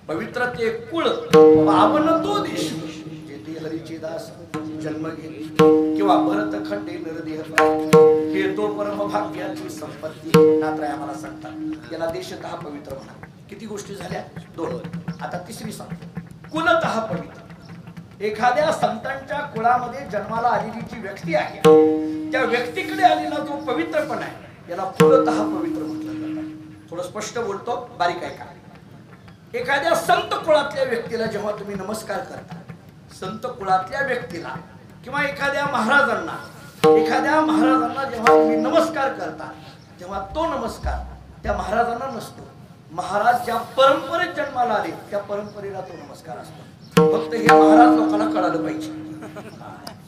पवित्र ते कुळ पावन तो देश जेथे हरीचे दास जन्म घेतली किंवा भरत खंडे नरदेह हे तो परम भाग्याची संपत्ती नात्राय आम्हाला सांगतात. याला देशतः पवित्र म्हणा. किती गोष्टी झाल्या? 2. आता तिसरी सांगतो, कुलतः पवित्र. एखाद्या संतांच्या कुळामध्ये जन्माला आलेली जी व्यक्ती आहे त्या व्यक्तीकडे आलेला जो पवित्रपणा आहे याला कुलतः पवित्र म्हटलं जातं. थोडं स्पष्ट बोलतो, बारीक ऐका. एखाद्या संत कुळातल्या व्यक्तीला जेव्हा तुम्ही नमस्कार करता, संत कुळातल्या व्यक्तीला किंवा एखाद्या महाराजांना जेव्हा तुम्ही नमस्कार करता तेव्हा तो नमस्कार त्या महाराजांना नसतो. महाराज ज्या परंपरेत जन्माला आले त्या परंपरेला तो नमस्कार असतो. फक्त हे महाराज लोकांना कळालं पाहिजे,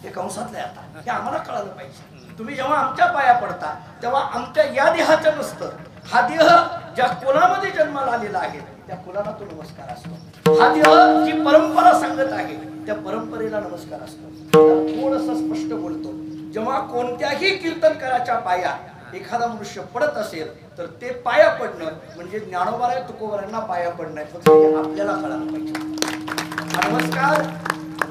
हे कंसातले आता हे आम्हाला कळालं पाहिजे. तुम्ही जेव्हा आमच्या पाया पडता तेव्हा आमच्या या देहाचं नसतं, हा देह ज्या कुलामध्ये जन्माला आलेला आहे त्या कुलाला तो नमस्कार असतो. हा देह जी परंपरा सांगत आहे त्या परंपरेला नमस्कार असतो. थोडस स्पष्ट बोलतो, जेव्हा कोणत्याही कीर्तनकाराच्या पाया एखादा मनुष्य पडत असेल तर ते पाया पडणं म्हणजे ज्ञानोबा तुकोबारांना पाया पडणं. फक्त आपल्याला कळायला पाहिजे. नमस्कार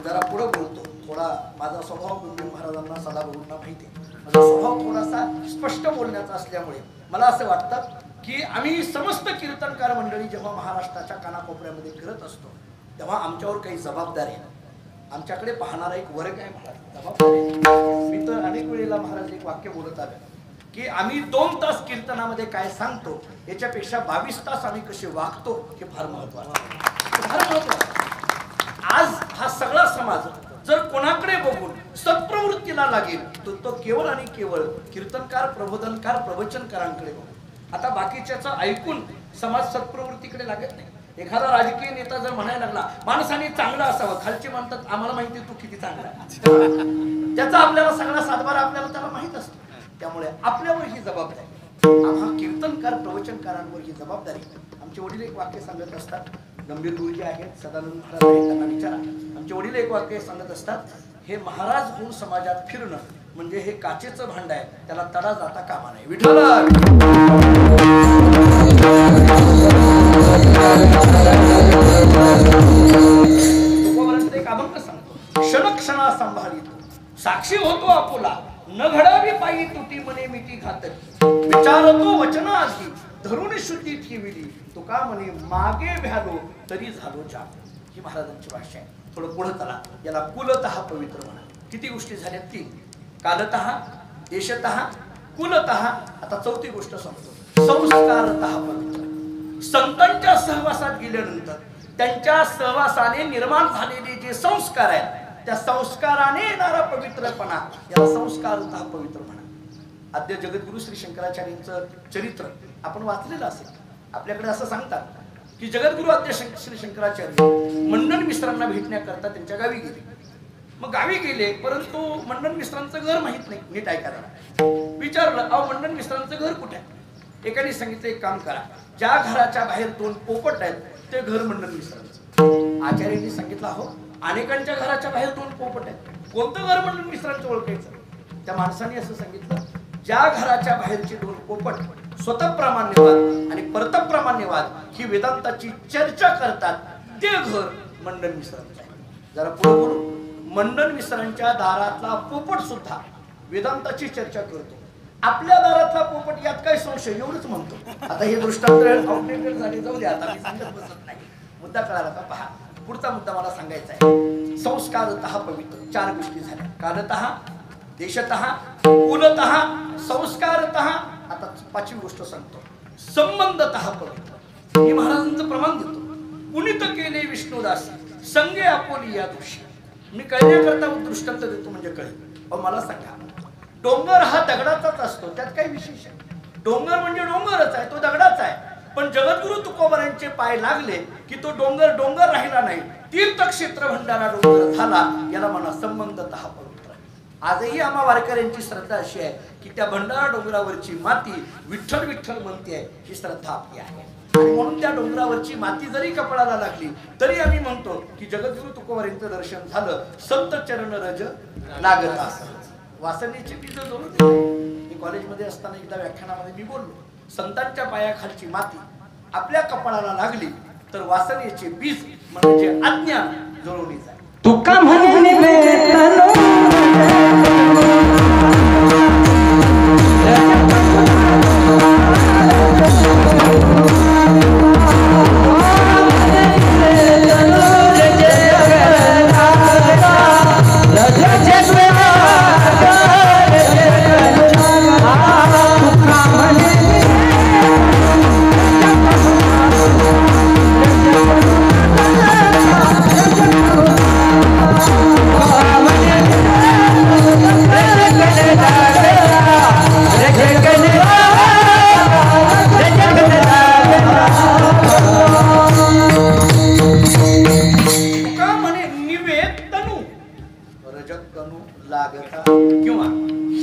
जरा पुढे बोलतो, थोडा माझा स्वभाव गुरुजी महाराजांना सदागुरूंना माहिती आहे. माझा स्वभाव थोडासा स्पष्ट बोलण्याचा असल्यामुळे मला असं वाटतं की आम्ही समस्त कीर्तनकार मंडळी जेव्हा महाराष्ट्राच्या कानाकोपऱ्यामध्ये फिरत असतो तेव्हा आमच्यावर काही जबाबदारी आहे. आमच्याकडे पाहणारा एक वर्ग आहे महाराज, जबाबदारी. मी तर अनेक वेळेला महाराज एक वाक्य बोलत आलो की आम्ही 2 तास कीर्तनामध्ये काय सांगतो याच्यापेक्षा 22 तास आम्ही कसे वागतो हे फार महत्त्वाचं, फार महत्त्वाचं. आज हा सगळा समाज जर कोणाकडे बघून सत्प्रवृत्तीला लागेल तर तो केवळ आणि केवळ कीर्तनकार, प्रबोधनकार, प्रवचनकारांकडे बघू. आता बाकीच्याचं ऐकून समाज सत्प्रवृत्तीकडे लागत नाही. एखादा राजकीय नेता जर म्हणायला लागला माणसाने चांगला असावं, खालचे म्हणतात आम्हाला माहिती तू किती चांगला आहे. त्याचा आपल्याला सगळा सातबारा आपल्याला त्याला माहित असतो. त्यामुळे आपल्यावर ही जबाबदारी, आम्हा कीर्तनकार प्रवचनकारांवर ही जबाबदारी. आमचे वडील एक वाक्य सांगत असतात, गंभीर गुरुजी आहेत, सदानंद महाराज आहेत, त्यांना विचारा. आमचे वडील एक वाक्य सांगत असतात, हे महाराज होऊन समाजात फिरणं म्हणजे हे काचेचं भांड आहे, त्याला तडा जाता कामा नाही. विठ्ठल एक अभंग सांगतो, क्षणक्षणा सांभाळितो साक्षी होतो आपुला, न घडावी पायी तुटी मने मिठी घातली, विचारतो वचनाधी धरून शुद्धी ठेविली, तुका म्हणे मागे भ्यालो तरी झालो जा. ही महाराजांची भाषा आहे. थोडं पुढे चला, याला कुलतः पवित्र म्हणा. किती गोष्टी झाल्या? 3. कालतः, देशतः, कुलतः. आता 4थी गोष्ट सांगतो, संस्कारतः पवित्र. संतांच्या सहवासात गेल्यानंतर त्यांच्या सहवासाने निर्माण झालेले जे संस्कार आहेत त्या संस्काराने येणारा पवित्रपणा याला संस्कारतः पवित्र म्हणा. आद्य जगद्गुरु श्री शंकराचार्यांचं चरित्र आपण वाचलेलं असेल. आपल्याकडे असं सांगतात की जगद्गुरु आद्य श्री शंकराचार्य मंडन मिश्रांना भेटण्याकरता त्यांच्या गावी गेले. मग गावी गेले, परंतु मंडन मिश्रांचं घर माहित नाही. नीट ऐकायला विचारलं, अहो मंडन मिश्रांचं घर कुठे आहे? एकाने सांगितलं, एक काम करा, ज्या घराच्या बाहेर 2 पोपट आहेत ते घर मंडन मिश्रांचं. आचार्यांनी सांगितलं, अहो अनेकांच्या घराच्या बाहेर 2 पोपट आहेत, कोणतं घर मंडन मिश्रांचं ओळखायचं? त्या माणसाने असं सांगितलं, ज्या घराच्या बाहेरचे 2 पोपट स्वतःप्रमाण्यवाद आणि परतप्रामाण्यवाद ही वेदांताची चर्चा करतात ते घर मंडन मिश्रांचं आहे. जरा पुढे बोलू, मंडन मिश्रांच्या दारातला पोपट सुद्धा वेदांताची चर्चा करतो. आपल्या दारातला पोपट यात काय संशय, एवढंच म्हणतो. आता हे दृष्टांत आउटडेटेड झाले, जाऊ द्या, आता मी सांगत बसत नाही. मुद्दा कळाला का? पहा, पुढचा मुद्दा मला सांगायचा आहे. संस्कारतः पवित्र 4 गोष्टी झाल्या, कालतः, देशतः, कुलतः, संस्कारतः. आता 5वी गोष्ट सांगतो, संबंधतः पवित्र. हे महाराजांचं प्रमाण देतो. पुनित केले विष्णुदासी संगे आपोली या दोषी. मी कळण्याकरता दृष्टांत देतो म्हणजे कळेल. अहो मला सांगा, डोंगर हा दगडाचाच असतो, त्यात काही विशेष आहे? डोंगर म्हणजे डोंगरच आहे, तो दगडाचा आहे. पण जगद्गुरु तुकोबारांचे पाय लागले की तो डोंगर डोंगर राहिला नाही, तीर्थक्षेत्र भंडारा डोंगर झाला. याला म्हणा संबंधतः पवित्र. आजही आम्हा वारकऱ्यांची श्रद्धा अशी आहे की त्या भंडारा डोंगरावरची माती विठ्ठल विठ्ठल म्हणते आहे, ही श्रद्धा आपली आहे. आणि म्हणून त्या डोंगरावरची माती जरी कपाळाला लागली तरी आम्ही म्हणतो की जगद्गुरु तुकोबारांचं दर्शन झालं, संत चरण रज लागत असं. वासनेचे बीज जोडून मी कॉलेजमध्ये असताना एकदा व्याख्यानामध्ये मी बोललो, संतांच्या पायाखालची माती आपल्या कपाळाला लागली तर वासनेचे बीज म्हणजे अज्ञान जळून जाईल. तुका म्हणे किंवा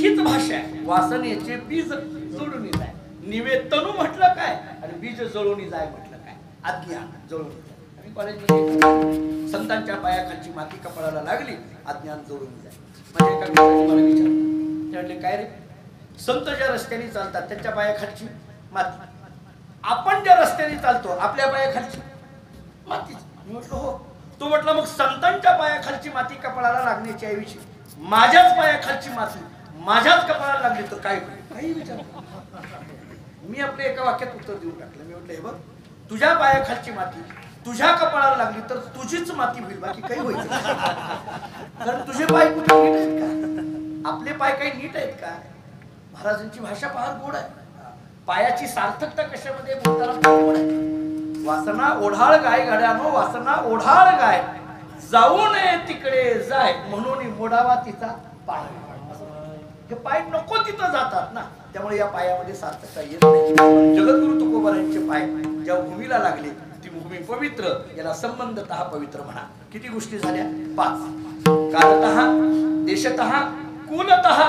हीच भाषा आहे, वासनेचे बीज जळून जाय. निवेदनु म्हटलं काय आणि बीज जळून जाय म्हटलं काय? अज्ञान जळून जाय. आम्ही कॉलेजमध्ये संतांच्या पायाखालची माती कपाळाला लागली, अज्ञान जळून जाय. म्हणजे एका मित्राने मला विचारलं, ते म्हटले काय रे, संत ज्या रस्त्याने चालतात त्यांच्या पायाखालची माती, आपण ज्या रस्त्याने चालतो आपल्या पायाखालची माती. मी म्हटलं हो, तो म्हटला मग संतांच्या पायाखालची माती कपाळाला लागण्याची ऐवजी माझ्याच पायाखालची माती माझ्याच कपाळाला लागली तर काय होईल? काही विचार. मी आपल्या एका वाक्यात उत्तर देऊन टाकलं. मी म्हटलं हे बघ, तुझ्या पायाखालची माती तुझ्या कपाळाला लागली तर तुझीच माती होईल, बाकी काही होईल. कारण तुझे पाय कुठे नीट आहेत का? आपले पाय काही नीट आहेत का? महाराजांची भाषा फार गोड आहे. पायाची सार्थकता कशामध्ये बोलताना गोड आहे. वासना ओढाळ गाय गाड्यानो, वासना ओढाळ गाय जाऊ नये तिकडे जाय म्हणून मोडावा तिचा पाय. हे पाय नको तिथं जातात ना, त्यामुळे या पायामध्ये सार्थकता येत नाही. जगद्गुरु तुकोबारायांचे पाय ज्या भूमीला लागले ती भूमी पवित्र, याला संबंधतः पवित्र म्हणा. किती गोष्टी झाल्या? 5. कालतः, देशतः, कुलतः,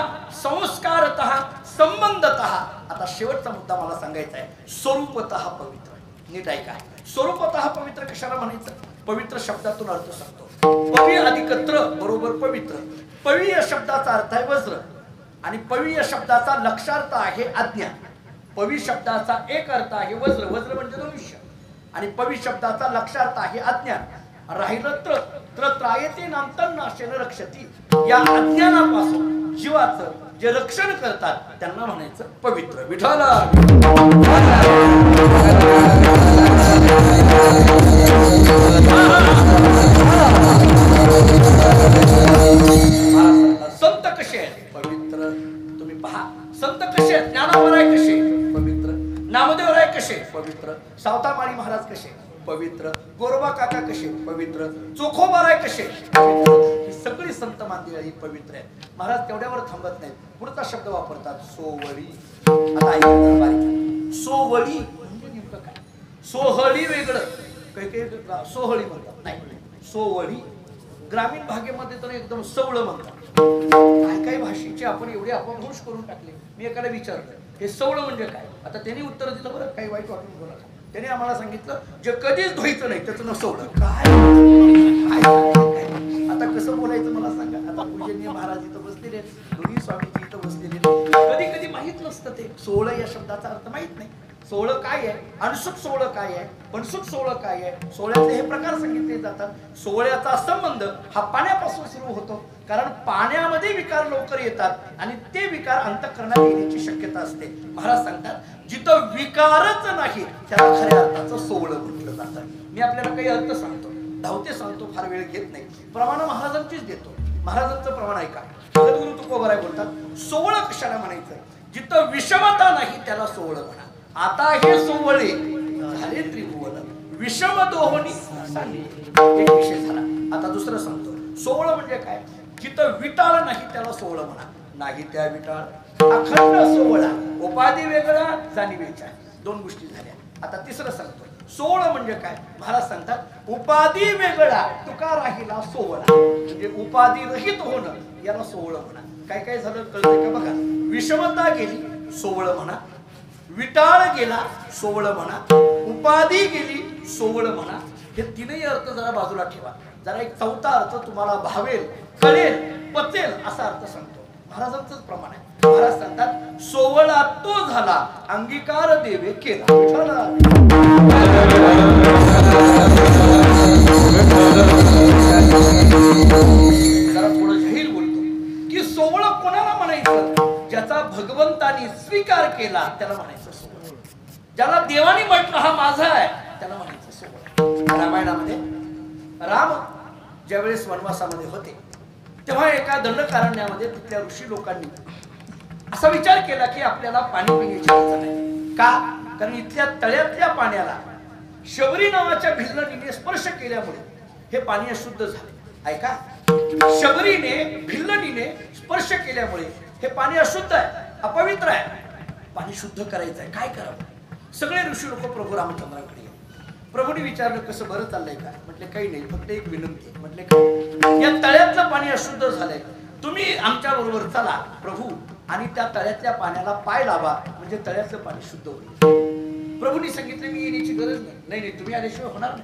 संस्कारतः, संबंधतः. आता शेवटचा मुद्दा मला सांगायचा आहे, स्वरूपतः पवित्र. नीट ऐका, स्वरूपतः पवित्र कशाला म्हणायचं? पवित्र शब्दातून अर्थ सांगतो. पवी अधिकत्र बरोबर पवित्र. पवी या शब्दाचा अर्थ आहे वज्र आणि पवी या शब्दाचा लक्षार्थ आहे आज्ञा. पवी शब्दाचा एक अर्थ आहे वज्र, वज्र म्हणजे धनुष्य, आणि पवी शब्दाचा लक्षार्थ आहे आज्ञा. राहिलं त्रायते नांतर नाशेन रक्षती. या अज्ञानापासून जीवाचं जे रक्षण करतात त्यांना म्हणायचं पवित्र. विठ्ठल संत कसे आहेत? पवित्र. तुम्ही पहा, संत कसे आहेत? ज्ञानावराय कसे? पवित्र. नामदेवराय कसे? पवित्र. सावतामाळी महाराज कसे? पवित्र. गोरोबा काका कसे? पवित्र. चोखोबाराय कसे? पवित्र. ही सगळी संत मंडळी पवित्र आहेत. महाराज तेवढ्यावर थांबत नाहीत, पुढचा शब्द वापरतात, सोवळी. आता ऐका बारीक. सोवळी म्हणजे नेमकं काय? सोहळी वेगळं, काही सोहळी म्हणतात, नाही सोवळी. ग्रामीण भागेमध्ये तर एकदम सवळ म्हणतात. काही काही भाषेचे आपण एवढे अपभ्रंश करून टाकले. मी एकाला विचारलं हे सवळ म्हणजे काय? आता त्यांनी उत्तर दिलं, बरं काही वाईट वाटून बोला. त्याने आम्हाला सांगितलं जे कधीच धुईचं नाही त्याचं नाव सवळ. काय आता कसं बोलायचं मला सांगा. आता पूजनीय महाराज इथं बसलेले, दोन्ही स्वामीजी इथं बसलेले, कधी कधी माहित नसतं ते सोहळं या शब्दाचा अर्थ माहित नाही. सोहळं काय आहे, अनसुट सोहळं काय आहे, पणसुट सोहळं काय आहे, सोहळ्याचे हे प्रकार सांगितले जातात. सोहळ्याचा संबंध हा पाण्यापासून सुरू होतो, कारण पाण्यामध्ये विकार लवकर येतात आणि ते विकार अंतःकरणात येण्याची शक्यता असते. महाराज सांगतात जिथं विकारच नाही त्याला खऱ्या अर्थाचं सोहळं म्हटलं जातं. मी आपल्याला काही अर्थ सांगतो, धावते सांगतो, फार वेळ घेत नाही. प्रमाण महाराजांचीच देतो. महाराजांचं प्रमाण ऐका. जगद्गुरु तुकोबाराय बोलतात सोहळं कशाला म्हणायचं? जिथं विषमता नाही त्याला सोहळं म्हणा. आता हे सोहळे झाले त्रिभुवन, विषम दोहोनी एक विषय झाला. आता दुसरं सांगतो, सोहळं म्हणजे काय? जिथं विटाळ नाही त्याला सोहळं म्हणा. नाही त्या विटाळ अखंड सोहळा, उपाधी वेगळा जाणीवेचा. 2 गोष्टी झाल्या. आता तिसरं सांगतो, सोहळं म्हणजे काय? महाराज सांगतात उपाधी वेगळा तुका राहिला सोहळा, म्हणजे उपाधी रहित होणं याला सोहळं म्हणा. काय काय झालं कळतंय का? बघा, विषमता गेली सोहळं म्हणा, विटाळ गेला सोहळं म्हणा, उपाधी गेली सोहळं म्हणा. हे तीनही अर्थ जरा बाजूला ठेवा. जरा एक चौथा अर्थ तुम्हाला भावेल, कळेल, पचेल असा अर्थ सांगतो. महाराजांचंच प्रमाण आहे. महाराज सांगतात सोहळा तो झाला अंगीकार देवे केला. जरा थोडं जाहीर बोलतो की सोहळं कोणाला म्हणायचं? ज्याचा भगवंतानी स्वीकार केला त्याला म्हणायचं सोहळं. ज्याला देवानी म्हटलं हा माझा आहे त्याला म्हणायचं सोहळं. रामायणामध्ये राम ज्यावेळेस वनवासामध्ये होते तेव्हा एका दंडकारण्यामध्ये तिथल्या ऋषी लोकांनी असा विचार केला की आपल्याला पाणी पिण्याची गरज नाही. का? कारण इथल्या तळ्यातल्या पाण्याला शबरी नावाच्या भिल्लणीने स्पर्श केल्यामुळे हे पाणी अशुद्ध झाले. ऐका, शबरीने भिल्लणीने स्पर्श केल्यामुळे हे पाणी अशुद्ध आहे, अपवित्र आहे. पाणी शुद्ध करायचं आहे, काय करावं? सगळे ऋषी लोक प्रभू रामचंद्राकडे गेले. प्रभूने विचारलं कसं बरं चाललंय का? म्हटले काही नाही, फक्त एक विनंती. म्हटले काय? या तळ्यातलं पाणी अशुद्ध झालंय, तुम्ही आमच्या बरोबर चला प्रभू आणि त्या तळ्यातल्या पाण्याला पाय लावा, म्हणजे तळ्यातलं पाणी शुद्ध होईल. प्रभूंनी सांगितलं मी येण्याची गरज नाही. नाही नाही, तुम्ही आल्याशिवाय होणार नाही.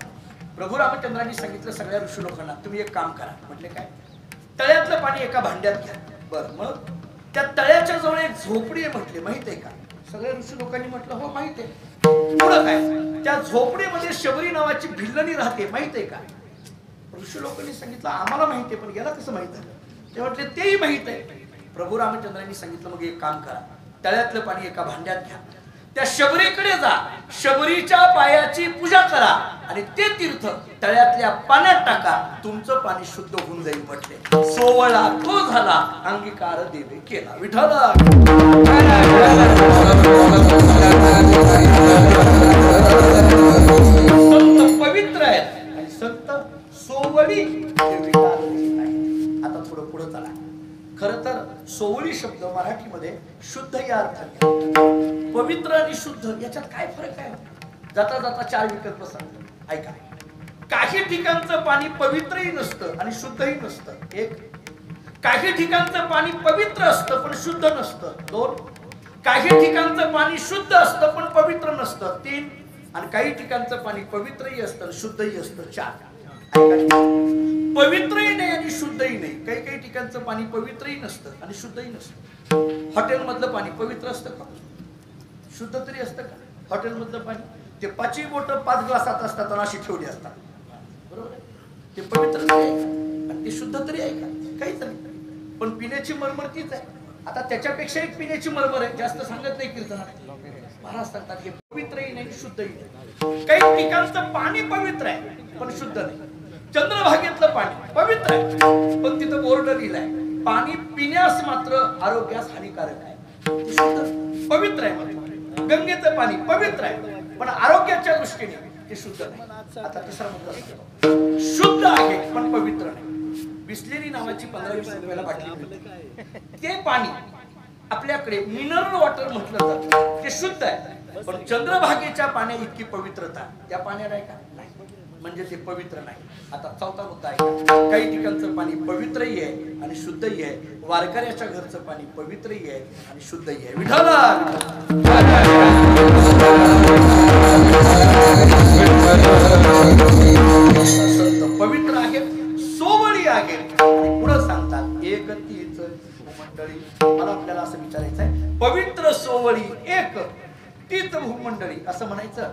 प्रभू रामचंद्रांनी सांगितलं सगळ्या ऋषी लोकांना तुम्ही एक काम करा. म्हटले काय? तळ्यातलं पाणी एका भांड्यात घ्या. बरं, मग त्या तळ्याच्या जवळ एक झोपडी आहे म्हटले, माहित आहे का? सगळ्या ऋषी लोकांनी म्हटलं हो माहित आहे. पुढं काय? त्या झोपडीमध्ये शबरी नावाची भिल्लणी राहते, माहित आहे का? ऋषी लोकांनी सांगितलं आम्हाला माहिती आहे, पण याला कसं माहित आहे? ते म्हटले तेही माहित आहे. प्रभू रामचंद्रांनी सांगितलं मग एक काम करा, तळ्यातलं पाणी एका भांड्यात घ्या, त्या शबरीकडे जा, शबरीच्या पायाची पूजा करा आणि ते तीर्थ तळ्यातल्या पाण्यात टाका, तुमचं पाणी शुद्ध होऊन जाईल. म्हटले सोवळा तो झाला, अंगीकार देवे केला. विठ्ठल संत पवित्र आहेत आणि संत सोवळी आता थोडं पुढे चला. खरं तर सोवळी शब्द मराठीमध्ये शुद्ध या अर्थाने, पवित्र आणि शुद्ध याच्यात काय फरक आहे? जाता जाता 4 विकल्प सांगतो, ऐका. काही ठिकाणचं पाणी पवित्रही नसतं आणि शुद्धही नसतं. 1. काही ठिकाणचं पाणी पवित्र असतं पण शुद्ध नसतं. 2. काही ठिकाणचं पाणी शुद्ध असतं पण पवित्र नसतं. 3. आणि काही ठिकाणचं पाणी पवित्रही असतं शुद्धही असतं. 4. पवित्रही नाही आणि शुद्धही नाही. काही काही ठिकाणचं पाणी पवित्रही नसतं आणि शुद्धही नसतं. हॉटेल मधलं पाणी पवित्र असतं का? शुद्ध तरी असतं का? हॉटेल मधलं पाणी ते 5 बोटं 5 ग्लासात असतात आणि अशी ठेवली असतात, बरोबर आहे? ते पवित्र तरी आहे का? आणि ते शुद्ध तरी आहे का? काहीच नाही. पण पिण्याची मरमर तीच आहे. आता त्याच्यापेक्षा एक पिण्याची मरमर आहे, जास्त सांगत नाही कीर्तनात. महाराज सांगतात हे पवित्रही नाही शुद्धही नाही. काही ठिकाणचं पाणी पवित्र आहे पण शुद्ध नाही. चंद्रभागेतलं पाणी पवित्र आहे पण तिथं बोर्ड लिहिलाय पाणी पिण्यास मात्र आरोग्यास हानिकारक आहे. ते शुद्ध पवित्र आहे. गंगेचं पाणी पवित्र आहे पण आरोग्याच्या दृष्टीने ते शुद्ध नाही. आता तिसरा मुद्दा, शुद्ध आहे पण पवित्र नाही. बिस्लेरी नावाची 15-20 रुपयाला बाटली मिळते. ते पाणी आपल्याकडे मिनरल वॉटर म्हटलं जातं, ते शुद्ध आहे पण चंद्रभागेच्या पाण्या इतकी पवित्रता त्या पाण्यात आहे का? नाही. म्हणजे ते पवित्र नाही. आता चौथा मुद्दा आहे, काही ठिकाणचं पाणी पवित्रही आहे आणि शुद्धही आहे. वारकऱ्याच्या घरचं पाणी पवित्रही आहे आणि शुद्धही आहे. विठ्ठल संत पवित्र आहे, सोवळी आहे आणि पुढे सांगतात एक तीच भूमंडळी. मला आपल्याला असं विचारायचं आहे, पवित्र सोवळी एक तीच भूमंडळी असं म्हणायचं,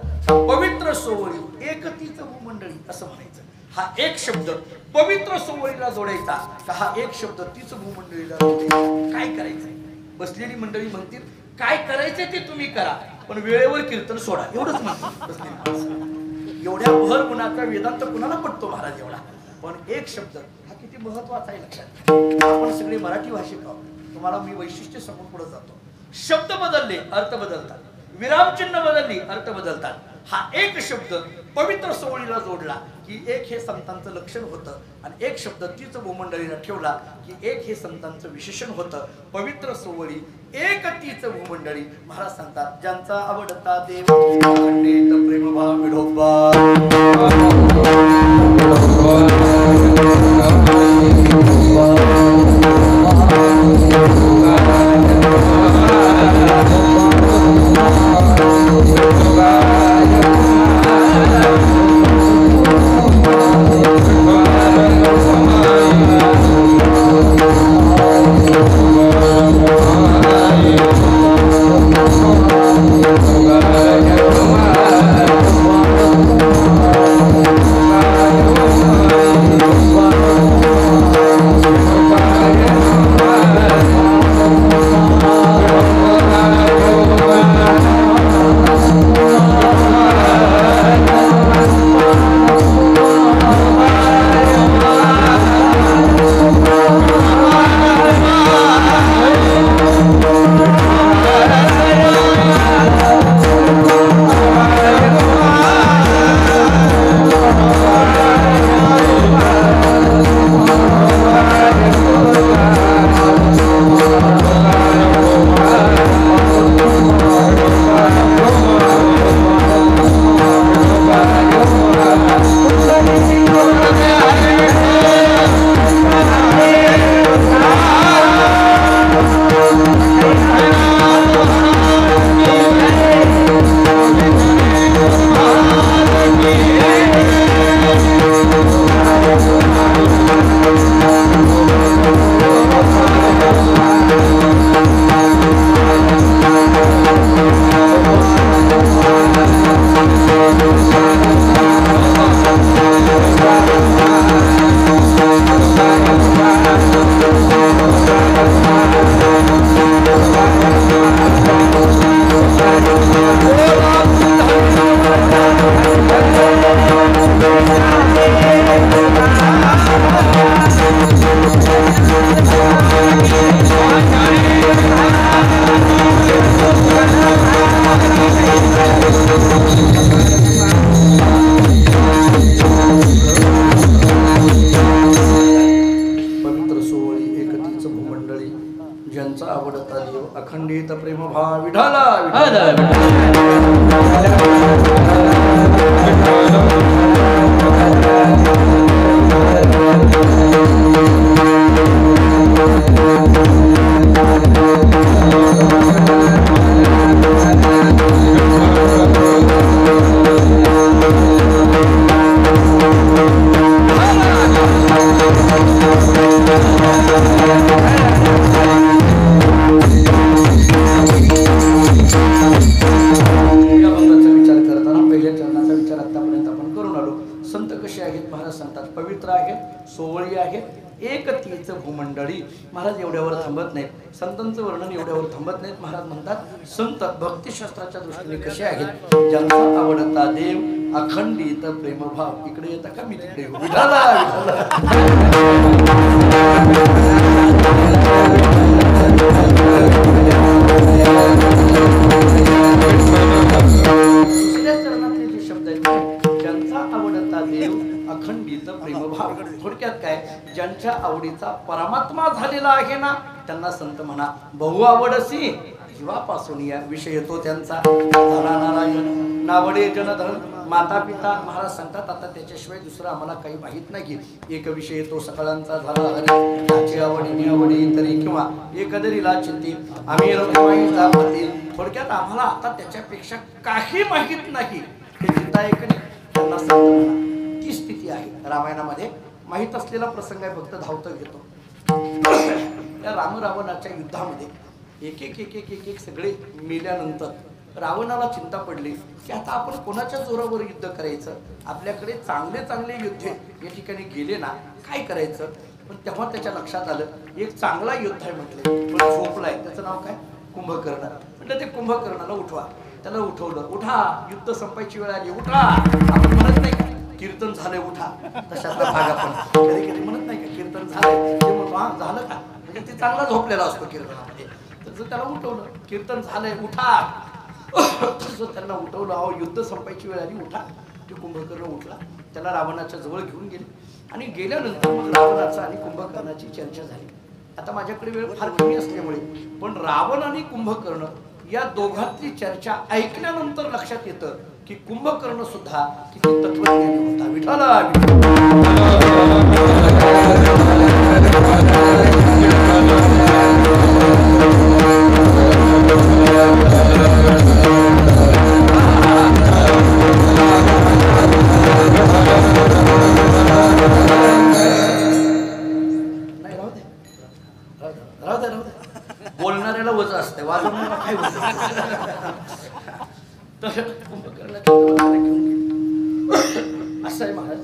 पवित्र सोवळी एक तीच भूमंडळी असं म्हणायचं? हा एक शब्द पवित्र सोवळीला जोडायचा का हा एक शब्द तीच भूमंडळीला जोडायचा? काय करायचंय? बसलेली मंडळी म्हणतील काय करायचंय ते तुम्ही करा पण वेळेवर कीर्तन सोडा, एवढंच म्हणतात. एवढ्या भर गुणाचा वेदांत कुणाला पडतो महाराज एवढा? पण एक शब्द हा किती महत्वाचा आहे लक्षात. आपण सगळे मराठी भाषिक आहोत, तुम्हाला मी वैशिष्ट्य सांगून पुढे जातो. शब्द बदलले अर्थ बदलतात, विरामचिन्ह बदलली अर्थ बदलतात. हा एक शब्द पवित्र सोवळीला जोडला की एक हे संतांचं लक्षण होतं आणि एक शब्द तीच भूमंडळीला ठेवला की एक हे संतांचं विशेषण होतं. पवित्र सोवळी एक तीच भूमंडळी. महाराज सांगतात ज्यांचा आवडता देव खंडित प्रेमभाव विठोबा. आवडता देव अखंडित प्रेमभाव विठाला सोवळी आहेत एक तीच भूमंडळी. महाराज एवढ्यावर थांबत नाहीत, संतांचं वर्णन एवढ्यावर थांबत नाहीत. महाराज म्हणतात संत भक्तिशास्त्राच्या दृष्टीने कसे आहेत, ज्यांचा आवडता देव अखंडित प्रेमभाव. इकडे येता का मी तिकडे विठाला दुसऱ्या चरणातले जे शब्द आहेत, ज्यांचा आवडता देव अखंडित प्रेमभाव. थोडक्यात काय, ज्यांच्या आवडीचा परमात्मा झालेला आहे ना त्यांना संत म्हणा. बहु आवडसी जीवापासून या विषय तो त्यांचा झाला नारायण. नावडे जनधन माता पिता. महाराज सांगतात आता त्याच्याशिवाय दुसरं आम्हाला काही माहित नाही. एक विषय तो सकाळांचा झाला हरी, त्याची आवडी निवडी तरी किंवा एकदरीला चिंती आम्ही रमाई. थोडक्यात आम्हाला आता त्याच्यापेक्षा काही माहित नाही. हे चिंता एक नाही त्यांना संत म्हणा. ती स्थिती आहे रामायणामध्ये. माहित असलेला प्रसंग आहे, फक्त धावतं घेतो. त्या राम रावणाच्या युद्धामध्ये एक एक एक एक एक एक सगळे मेल्यानंतर रावणाला चिंता पडली की आता आपण कोणाच्या जोरावर युद्ध करायचं. आपल्याकडे चांगले चांगले योद्धे या ठिकाणी गेले ना, काय करायचं. पण तेव्हा त्याच्या लक्षात आलं एक चांगला योद्धा आहे म्हटले, पण झोपलाय. त्याचं नाव काय, कुंभकर्ण. म्हटलं ते कुंभकर्णाला उठवा. त्याला उठवलं. उठा, युद्ध संपायची वेळ आली, उठा. आपण म्हणत नाही का कीर्तन झालंय उठा, तशातला भाग आपण कधी कधी म्हणत नाही का कीर्तन झालंय, ते म्हणतो हा झालं का, म्हणजे ते चांगला झोपलेला असतो कीर्तनामध्ये. तसं त्याला उठवलं, कीर्तन झालंय उठा. तसं त्यांना उठवलं. अहो युद्ध संपायची वेळ आली, उठा. ते कुंभकर्ण उठला. त्याला रावणाच्या जवळ घेऊन गेले आणि गेल्यानंतर मग रावणाचा आणि कुंभकर्णाची चर्चा झाली. आता माझ्याकडे वेळ फार कमी असल्यामुळे पण रावण आणि कुंभकर्ण या दोघांची चर्चा ऐकल्यानंतर लक्षात येतं की कुंभकर्ण सुद्धा किती तत्वज्ञानी होता. विठाला बोलणाऱ्याला वज असते, वाजवणाऱ्याला काय वज. तर कुंभकर्णाच्या असं आहे महाराज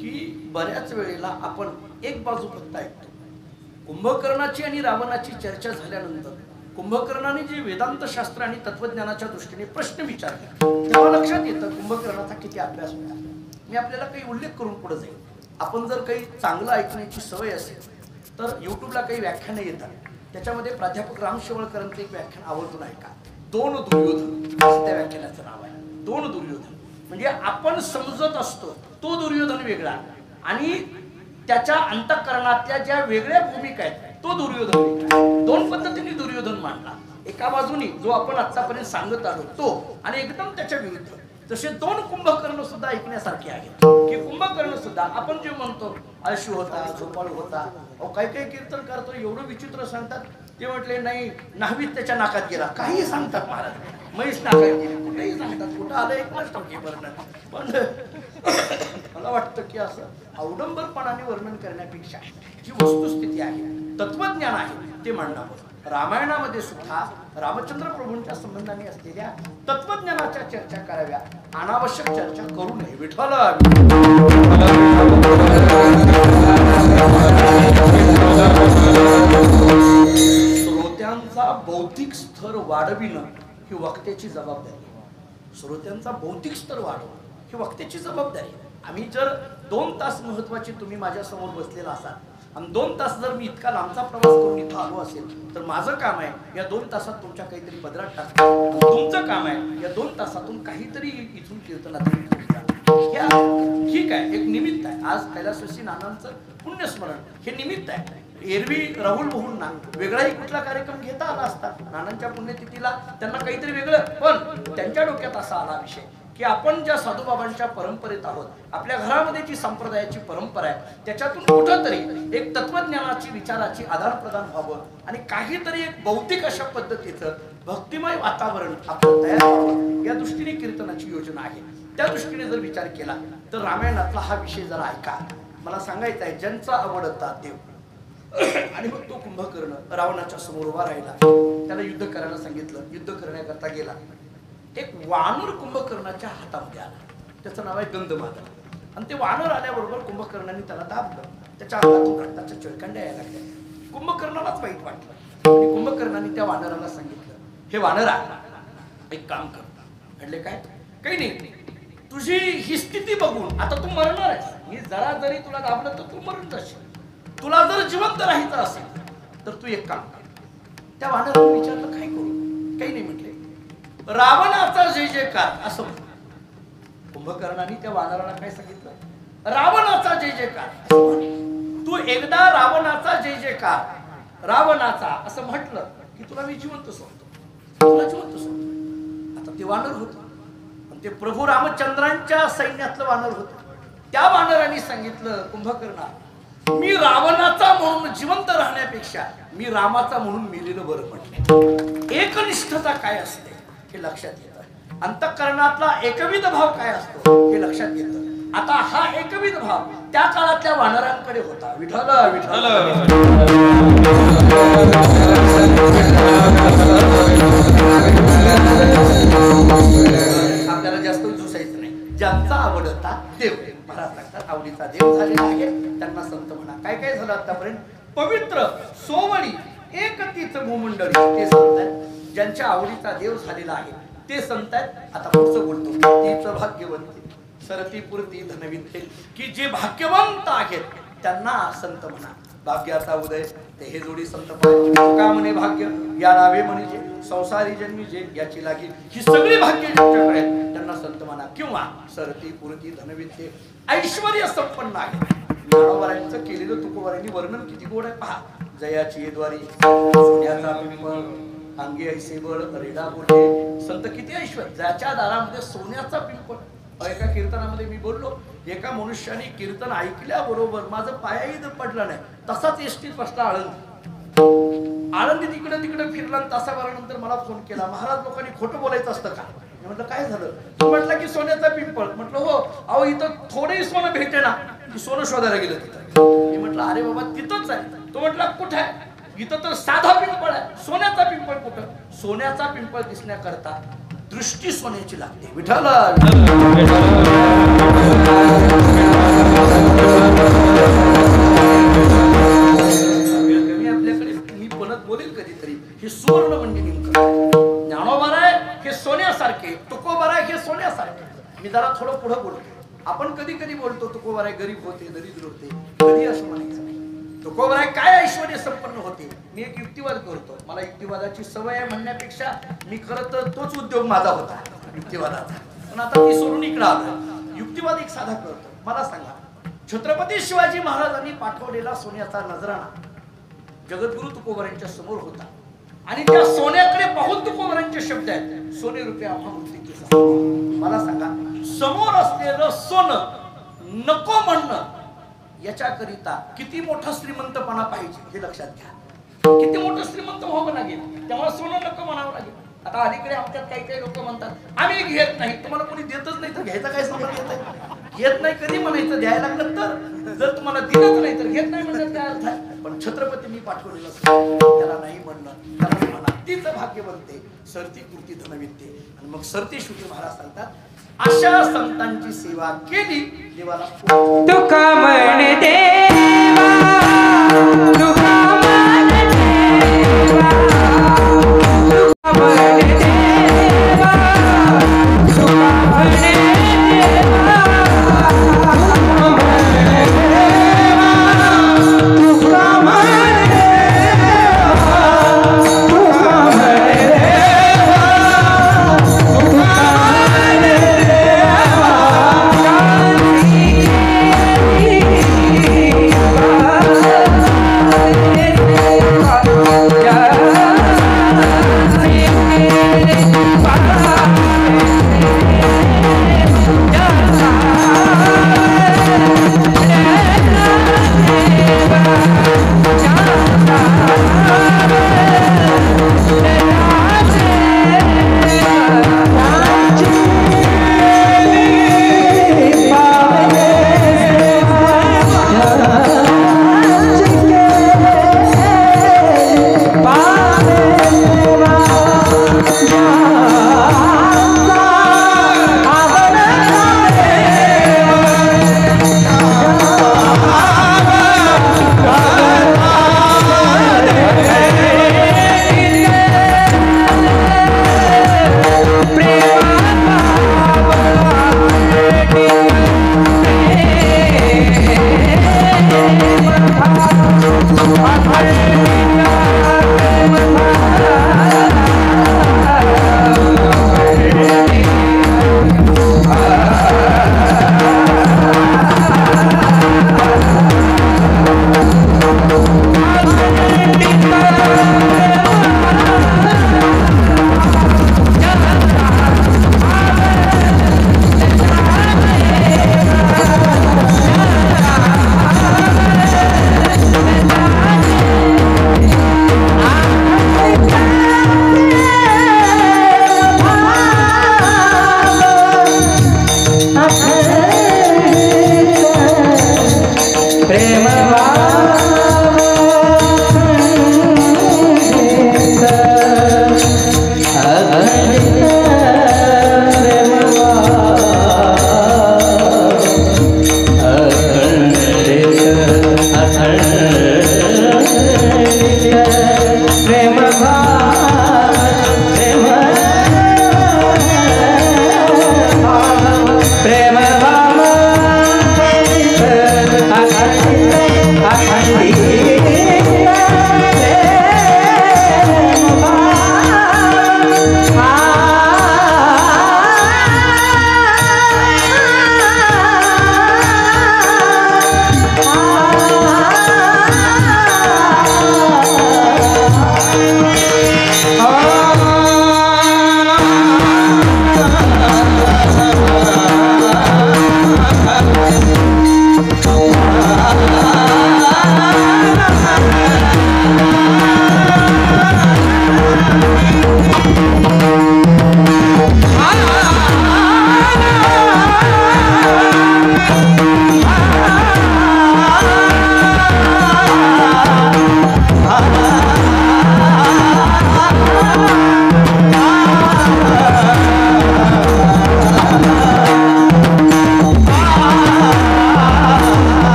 की बऱ्याच वेळेला आपण एक बाजू फक्त ऐकतो. कुंभकर्णाची आणि रावणाची चर्चा झाल्यानंतर कुंभकर्णाने जे वेदांत शास्त्र आणि तत्वज्ञानाच्या दृष्टीने प्रश्न विचारले तेव्हा लक्षात येतं कुंभकर्णाचा किती अभ्यास होता. मी आपल्याला काही उल्लेख करून पुढे जाईल. आपण जर काही चांगलं ऐकण्याची सवय असेल तर युट्यूबला काही व्याख्यानं येतात. त्याच्यामध्ये प्राध्यापक राम शेवळकरांचं एक व्याख्यान आवर्जून ऐका. 2 दुर्योधन असं त्या व्याख्यानाचं नाव आहे. 2 दुर्योधन म्हणजे आपण समजत असतो तो दुर्योधन वेगळा आणि त्याच्या अंतःकरणातल्या ज्या वेगळ्या भूमिका आहेत तो दुर्योधन वेगळा. 2 पद्धतीने दुर्योधन मांडला. एका बाजूनी जो आपण आतापर्यंत सांगत आलो तो आणि एकदम त्याच्या विरुद्ध. तसे 2 कुंभकर्ण सुद्धा ऐकण्यासारखे आहेत की कुंभकर्ण सुद्धा आपण जे म्हणतो आळशी होता, झोपाळू होता. अहो काही काही कीर्तन करतो एवढं विचित्र सांगतात. ते म्हटले नाही नाहीत त्याच्या नाकात गेला, काही सांगतात महाराज. म्हैस नाकात गेली, कुठेही सांगतात. कुठं आलं एकच टक्के वर्णन. पण मला वाटतं की असं अवडंबरपणाने वर्णन करण्यापेक्षा जी वस्तुस्थिती आहे तत्वज्ञान आहे ते मांडावं. रामायणामध्ये सुद्धा रामचंद्र प्रभूंच्या संबंधाने असलेल्या तत्वज्ञानाच्या चर्चा कराव्या, अनावश्यक चर्चा करू नये. विठ्ठला श्रोत्यांचा बौद्धिक स्तर वाढविणं ही वक्त्याची जबाबदारी. श्रोत्यांचा बौद्धिक स्तर वाढवणं ही वक्त्याची जबाबदारी. आम्ही जर 2 तास महत्वाचे तुम्ही माझ्या समोर बसलेला असाल आणि 2 तास जर मी इतका लांबचा प्रवास करून इथं आलो असेल तर माझं काम आहे या 2 तासात तुमच्या काहीतरी पदरात टाकणं. तुमचं काम आहे या 2 तासातून काहीतरी इथून कीर्तनात ठीक आहे, एक निमित्त आहे. आज कैलासवासी नानांचं पुण्यस्मरण हे निमित्त आहे. एरवी राहुल भाऊंना वेगळाही कुठला कार्यक्रम घेता आला असता, नानांच्या पुण्यतिथीला त्यांना काहीतरी वेगळं, पण त्यांच्या डोक्यात असा आला विषय की आपण ज्या साधूबाबांच्या परंपरेत आहोत, आपल्या घरामध्ये जी संप्रदायाची परंपरा आहे त्याच्यातून कुठंतरी एक तत्वज्ञानाची विचाराची आदान प्रदान व्हावं आणि काहीतरी एक भौतिक अशा पद्धतीचं भक्तिमय वातावरण आपण तयार व्हावं, या दृष्टीने कीर्तनाची योजना आहे. त्या दृष्टीने जर विचार केला तर रामायणातला हा विषय जरा ऐका. मला सांगायचं आहे, ज्यांचा आवडता देव आणि मग तो कुंभकर्ण रावणाच्या समोर उभा राहिला, त्याला युद्ध करायला सांगितलं, युद्ध करण्याकरता गेला. एक वानर कुंभकर्णाच्या हातामध्ये आला, त्याचं नाव आहे गंधमादन. आणि ते वानर आल्याबरोबर कुंभकर्णाने त्याला दाबलं, त्याच्या अंगातून रक्ताच्या चिळकांड्या यायला लागल्या. कुंभकर्णालाच वाईट वाटलं आणि कुंभकर्णाने त्या वानराला सांगितलं, हे वानरा एक काम कर. म्हटले काय? काही नाही, तुझी ही स्थिती बघून आता तू मरणार आहेस, मी जरा जरी तुला दाबलं तर तू मरून जाशील, तुला जर जिवंत राहायचं असेल तर तू एक काम कर. त्या वानराने विचारलं काय करू? काही नाही म्हटले, रावणाचा जय जयकार असं म्हण. कुंभकर्णाने त्या वानराला काय सांगितलं? रावणाचा जय जयकार. तू एकदा रावणाचा जय जयकार रावणाचा असं म्हटलं की तुला मी जिवंत सोडतो, तुला जिवंत सोडतो. आता ते वानर होत, ते प्रभू रामचंद्रांच्या सैन्यातलं वानर होत. त्या वानराने सांगितलं, कुंभकर्णा मी रावणाचा म्हणून जिवंत राहण्यापेक्षा मी रामाचा म्हणून मेलेलं बरं म्हटलं. एकनिष्ठता काय असते हे लक्षात येतं, अंतःकरणातला एकविध भाव काय असतो हे लक्षात येतं. आता हा एकविध भाव त्या काळातल्या वानरांकडे होता. विठ्ठल विठ्ठल. आपल्याला जास्त जुसायचं नाही. ज्यांचा आवडता देव, महाराज सांगतात आवडीचा देव झालेला आहे त्यांना संत म्हणा. काय काय झालं आतापर्यंत? पवित्र सोवळी एकतीच भूमंडळी ते संत आहेत, ज्यांच्या आवडीचा देव झालेला आहे ते संत आहेत. आता पुढचं बोलतो, तीच भाग्यवंती सरती पुरती धनविते, की जे भाग्यवंत आहेत त्यांना संत म्हणा. भाग्याचा उदय ते हे जोडी संत पाय का म्हणे भाग्य या नावे म्हणजे संसारी जन्मी जे याची लागी, ही सगळी भाग्य ज्यांच्याकडे आहेत त्यांना संत म्हणा. किंवा सरती पुरती धनविते ऐश्वर्य संपन्न आहे. ज्ञानोबारायांचं केलेलं तुकोबारायांनी वर्णन किती गोड आहे पहा. जयाची द्वारी सोन्याचा पिंपळ अंगे ऐसे बळ रेडा बोलले. संत किती ऐश्वर्य, ज्याच्या दारामध्ये सोन्याचा पिंपळ. एका कीर्तनामध्ये मी बोललो, एका मनुष्याने कीर्तन ऐकल्याबरोबर माझं पायाही पडला नाही, तसाच एसटीत बसला आळंदी तिकडे तिकडे फिरला. तासाभरानंतर मला फोन केला, महाराज लोकांनी खोटं बोलायचं असतं का? मी म्हटलं काय झालं? तू म्हटलं की सोन्याचा पिंपळ. म्हटलं हो. अहो इथं थोडंही सोनं भेटे ना, की सोनं शोधायला गेलं तिथं. मी म्हटलं अरे बाबा तिथंच आहे. तो म्हटला कुठे आहे? इथं तर साधा पिंपळ आहे, सोन्याचा पिंपळ कुठं? सोन्याचा पिंपळ दिसण्याकरता दृष्टी सोन्याची लागते. विठ्ठल आपल्याकडे मी बनत बोलेल कधीतरी. हे सुवर्ण म्हणजे नेमकं ज्ञानोबाराय हे सोन्यासारखे, तुकोबाराय हे सोन्यासारखे. मी जरा थोडं पुढं बोलतो. आपण कधी कधी बोलतो तुकोबाराय गरीब होते, दरिद्र होते, कधी असं म्हणायचं नाही. तुकोबाराय काय ऐश्वर्य संपन्न होते. मी एक युक्तिवाद करतो, मला युक्तिवादाची सवय आहे म्हणण्यापेक्षा मी खरं तर तोच उद्योग माझा होता युक्तिवादाचा, पण आता मी सोडून इकडे आलो. युक्तिवाद एक साधा करतो. मला सांगा, छत्रपती शिवाजी महाराजांनी पाठवलेला सोन्याचा नजराणा जगद्गुरु तुकोबारायांच्या समोर होता आणि त्या सोन्याकडे पाहून तुकोबारायांचे शब्द आहेत, सोने रुपये महामूर्तीचे. मला सांगा, समोर असलेलं सोनं नको म्हणणं याच्याकरिता किती मोठा श्रीमंतपणा पाहिजे हे लक्षात घ्या. किती मोठं श्रीमंत व्हावं लागेल, त्यामुळे सोनं नको म्हणावं लागेल. आता अलीकडे आमच्यात काही काही लोक म्हणतात आम्ही घेत नाही, तुम्हाला कोणी देतच नाही तर घ्यायचा काय संबंध येत? घेत नाही कधी म्हणायचं, द्यायला लागलं तर. जर तुम्हाला दिलंच नाही तर घेत नाही म्हणजे काय अर्थ आहे? पण छत्रपतींनी पाठवलेलं त्याला नाही म्हणणं, त्याला म्हणा तीच भाग्य बनते. सरती कृती धनविते. आणि मग सरती श्रुती महाराज सांगतात अशा संतांची सेवा केली देवाला तुका म्हण देवा, तुका म्हण देवा, तुका म्हण देवा, तुका म्हण देवा, तुका म्हण देवा, तुका म्हण देवा, तुका म्हण देवा, तुका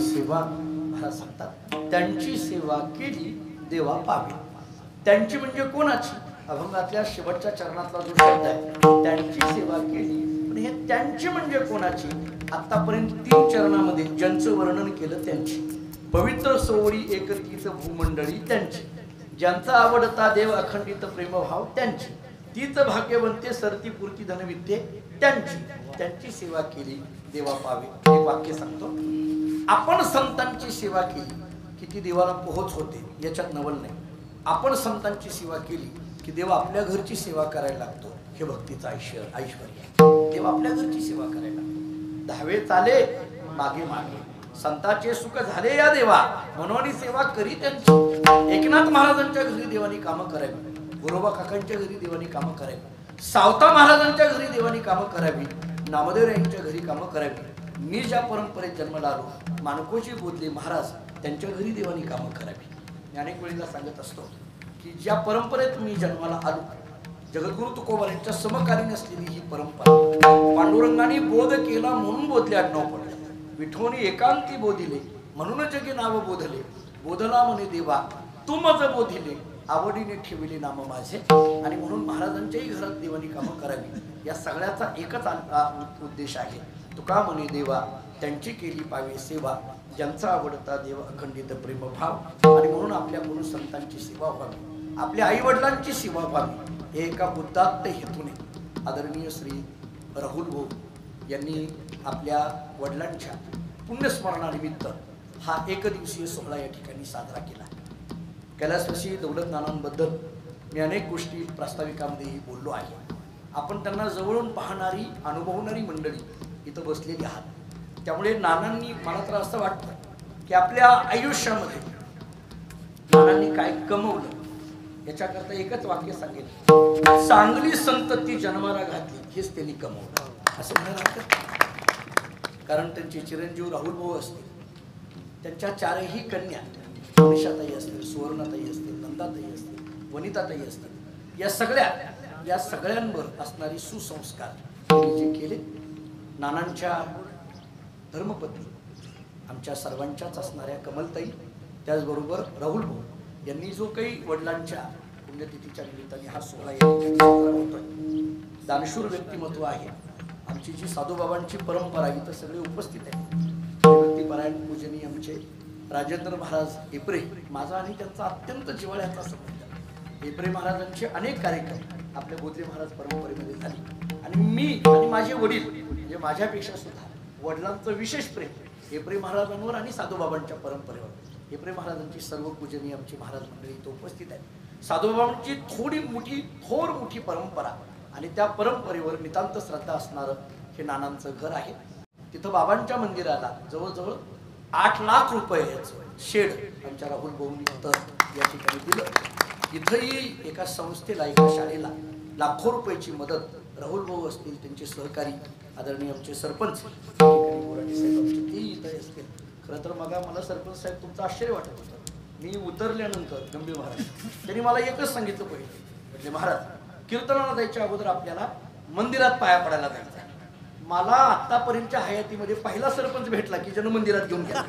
सेवा महाराज सांगतात, त्यांची सेवा केली देवा पावे. त्यांची म्हणजे कोणाची? अभंगातल्या शेवटच्या चरणातला जो शब्द आहे, त्यांची सेवा केली. पण हे त्यांची म्हणजे कोणाची? आतापर्यंत 3 चरणामध्ये ज्यांचं वर्णन केलं त्यांची. पवित्र सोवळी एकतीच भूमंडळी त्यांची, ज्यांचा आवडता देव अखंडित प्रेमभाव त्यांची, तीच भाग्यवंते सरती पुरती धनविद्ये त्यांची, त्यांची सेवा केली देवा पावे. एक वाक्य सांगतो, आपण संतांची सेवा केली की ती देवाला पोहोच होते, याच्यात नवल नाही. आपण संतांची सेवा केली की देव आपल्या घरची सेवा करायला लागतो. हे भक्तीचं ऐश्वर्य. देव आपल्या घरची सेवा करायला लागतो. दहावे चाले मागे मागे, संतांचे सुख झाले या देवा, म्हणून सेवा करी त्यांची. एकनाथ महाराजांच्या घरी देवानी कामं करावी, गुरोबा काकांच्या घरी देवानी कामं करावी, सावता महाराजांच्या घरी देवानी कामं करावी, नामदेव यांच्या घरी कामं करावी. मी ज्या परंपरेत जन्माला आलो, माणकोजी बोधले महाराज त्यांच्या घरी देवानी कामं करावी. मी अनेक वेळेला सांगत असतो की ज्या परंपरेत मी जन्माला आलो, जगद्गुरु तुकोबा यांच्या समकालीन असलेली ही परंपरा, पांडुरंगाने बोध केला म्हणून बोधले आडनाव पडले, विठोनी एकांती बोधिले म्हणून जगे नाव बोधले, बोधला म्हणे देवा तू मज बोधिले, आवडीने ठेविले नाम माझे. आणि म्हणून महाराजांच्याही घरात देवानी कामं करावी, या सगळ्याचा एकच उद्देश आहे. तुका म्हणे देवा त्यांची केली पावे सेवा, ज्यांचा आवडता देव अखंडित प्रेमभाव. आणि म्हणून आपल्याकडून संतांची सेवा व्हावी, आपल्या आई वडिलांची सेवा व्हावी, हे एका उदात्त हेतूने आदरणीय श्री राहुल भाऊ यांनी आपल्या वडिलांच्या पुण्यस्मरणानिमित्त हा एकदिवसीय सोहळा या ठिकाणी साजरा केला. कैलासवासी दौलत नानांबद्दल मी अनेक गोष्टी प्रास्ताविकामध्येही बोललो आहे. आपण त्यांना जवळून पाहणारी अनुभवणारी मंडळी इथं बसलेली आहात. त्यामुळे नानांनी, मला तर असं वाटतं की आपल्या आयुष्यामध्ये नानांनी काय कमवलं याच्याकरता एकच वाक्य सांगेल, चांगली संतती जन्माला घातली हेच त्यांनी कमवलं असं म्हणायला. कारण त्यांचे चिरंजीव राहुल भाऊ असतील, त्यांच्या 4ही कन्या मनीषाताई असतील, सुवर्णाताई असतील, नंदाताई असतील, वनिताताई असतील, या सगळ्यांवर असणारी सुसंस्कार त्यांनी जे केले. नानांच्या धर्मपत्नी आमच्या सर्वांच्याच असणाऱ्या कमलताई, त्याचबरोबर राहुल भाऊ यांनी जो काही वडिलांच्या पुण्यतिथीच्या निमित्ताने हा सोहळा या ठिकाणी साजरा होतोय, दानशूर व्यक्तिमत्व आहे. आमची जी साधूबाबांची परंपरा इथं सगळे उपस्थित आहे. व्यक्तिपरायण पूजनीय आमचे राजेंद्र महाराज एपरे, माझा आणि त्यांचा अत्यंत जिव्हाळ्याचा संबंध. एपरे महाराजांचे अनेक कार्यक्रम आपल्या बोधले महाराज परंपरेमध्ये झाले. आणि मी आणि माझे वडील म्हणजे माझ्यापेक्षा सुद्धा वडिलांचं विशेष प्रेम एपरे महाराजांवर आणि साधूबाबांच्या परंपरेवर. एपरे महाराजांची सर्व पूजनीय आमची महाराज मंडळी इथं उपस्थित आहे. साधूबाबांची थोर मोठी परंपरा आणि त्या परंपरेवर नितांत श्रद्धा असणारं हे नानांचं घर आहे. तिथं बाबांच्या मंदिराला जवळजवळ 8 लाख रुपयाचं शेड आमच्या राहुल भाऊंनी या ठिकाणी दिलं. इथंही एका संस्थेला, एका शाळेला लाखो रुपयाची मदत राहुल भाऊ असतील, त्यांचे सहकारी आदरणीय आमचे सरपंच मोराटे साहेब आमचे तेही इथं असतील. खरं तर मला सरपंच साहेब तुमचं आश्चर्य वाटत होतं. मी उतरल्यानंतर गंभीर महाराज त्यांनी मला एकच सांगितलं पहिले, म्हणजे महाराज कीर्तनाला जायच्या अगोदर आपल्याला मंदिरात पाया पडायला जायचं. मला आतापर्यंतच्या हयातीमध्ये पहिला सरपंच भेटला की ज्यानं मंदिरात घेऊन गेला.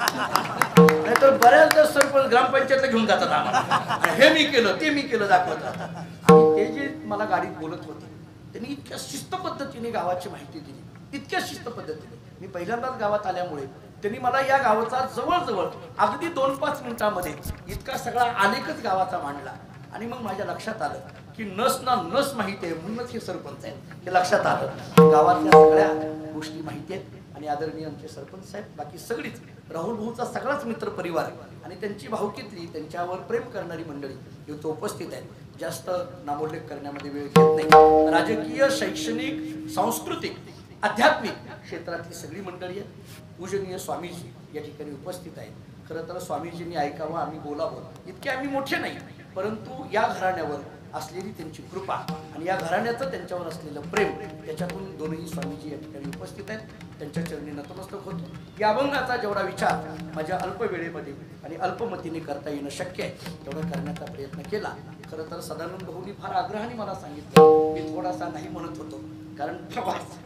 नाहीतर बऱ्याचदा सरपंच ग्रामपंचायतला घेऊन जातात आम्हाला, हे मी केलं ते मी केलं दाखवत राहतात. आणि ते जे मला गाडीत बोलत होते त्यांनी इतक्या शिस्त पद्धतीने गावाची माहिती दिली, इतक्या शिस्त पद्धतीने. मी पहिल्यांदाच गावात आल्यामुळे त्यांनी मला या गावाचा जवळजवळ अगदी 2-5 मिनिटांमध्ये इतका सगळा आलेखच गावाचा मांडला. आणि मग माझ्या लक्षात आलं की नस ना नस माहिती आहे म्हणूनच हे सरपंच आहेत, हे लक्षात आलं. गावातल्या सगळ्या गोष्टी माहिती आहेत. आणि आदरणीय आमचे सरपंच साहेब, बाकी सगळीच राहुल भाऊचा सगळाच मित्र परिवार आणि त्यांची भावकीतली, त्यांच्यावर प्रेम करणारी मंडळी इथं उपस्थित आहेत. जास्त नामोल्लेख करण्यामध्ये वेळ घेत नाही. राजकीय, शैक्षणिक, सांस्कृतिक, आध्यात्मिक क्षेत्रातली सगळी मंडळी आहेत. पूजनीय स्वामीजी या ठिकाणी उपस्थित आहेत. खरं तर स्वामीजींनी ऐकावं, आम्ही बोलावं इतके आम्ही मोठे नाही, परंतु या घराण्यावर असलेली त्यांची कृपा आणि या घराण्याचं त्यांच्यावर असलेलं प्रेम, त्याच्यातून दोनही स्वामीजी या ठिकाणी उपस्थित आहेत. त्यांच्या चरणी नतमस्तक होतो. या अभंगाचा जेवढा विचार माझ्या अल्प वेळेमध्ये आणि अल्पमतीने करता येणं शक्य आहे तेवढा करण्याचा प्रयत्न केला. खरं तर सदानंद भाऊंनी फार आग्रहाने मला सांगितलं, मी थोडासा नाही म्हणत होतो, कारण प्रवास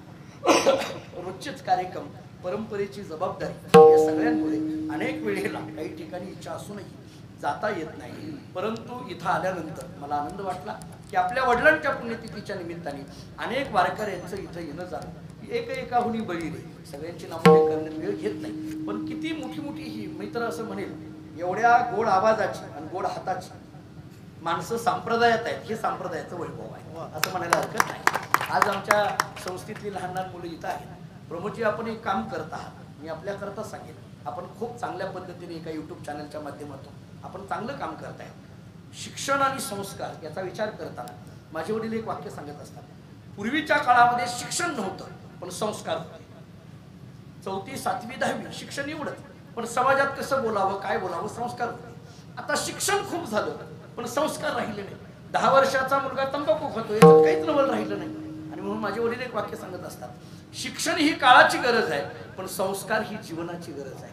रोजचेच कार्यक्रम, परंपरेची जबाबदारी या सगळ्यांमुळे अनेक वेळेला काही ठिकाणी इच्छा असूनही जाता येत नाही, परंतु इथं आल्यानंतर मला आनंद वाटला की आपल्या वडिलांच्या पुण्यतिथीच्या निमित्ताने अनेक वारकऱ्यांचं इथं येणं जाणं एकाहुनी बळी रे. सगळ्यांची नामं करण्यात वेळ घेत नाही, पण किती मोठी मोठी ही मी तर असं म्हणेल एवढ्या गोड आवाजाची आणि गोड हाताची माणसं संप्रदायात आहेत, हे संप्रदायाचं वैभव आहे असं म्हणायला हरकत नाही. आज आमच्या संस्थेतली लहान लहान मुलं इथं आहेत. प्रमोदजी आपण एक काम करत आहात, मी आपल्याकरता सांगेन, आपण खूप चांगल्या पद्धतीने एका यूट्यूब चॅनलच्या माध्यमातून आपण चांगलं काम करताय. शिक्षण आणि संस्कार याचा विचार करताना माझे वडील एक वाक्य सांगत असतात, पूर्वीच्या काळामध्ये शिक्षण नव्हतं पण संस्कार होते. 4वी 7वी 10वी शिक्षण एवढंच, पण समाजात कसं बोलावं काय बोलावं संस्कार होते. आता शिक्षण खूप झालं पण संस्कार राहिले नाही. 10 वर्षाचा मुलगा तंबाखू खातो याच्यात काहीच नवल राहिलं नाही. आणि म्हणून माझे वडील एक वाक्य सांगत असतात, शिक्षण ही काळाची गरज आहे पण संस्कार ही जीवनाची गरज आहे.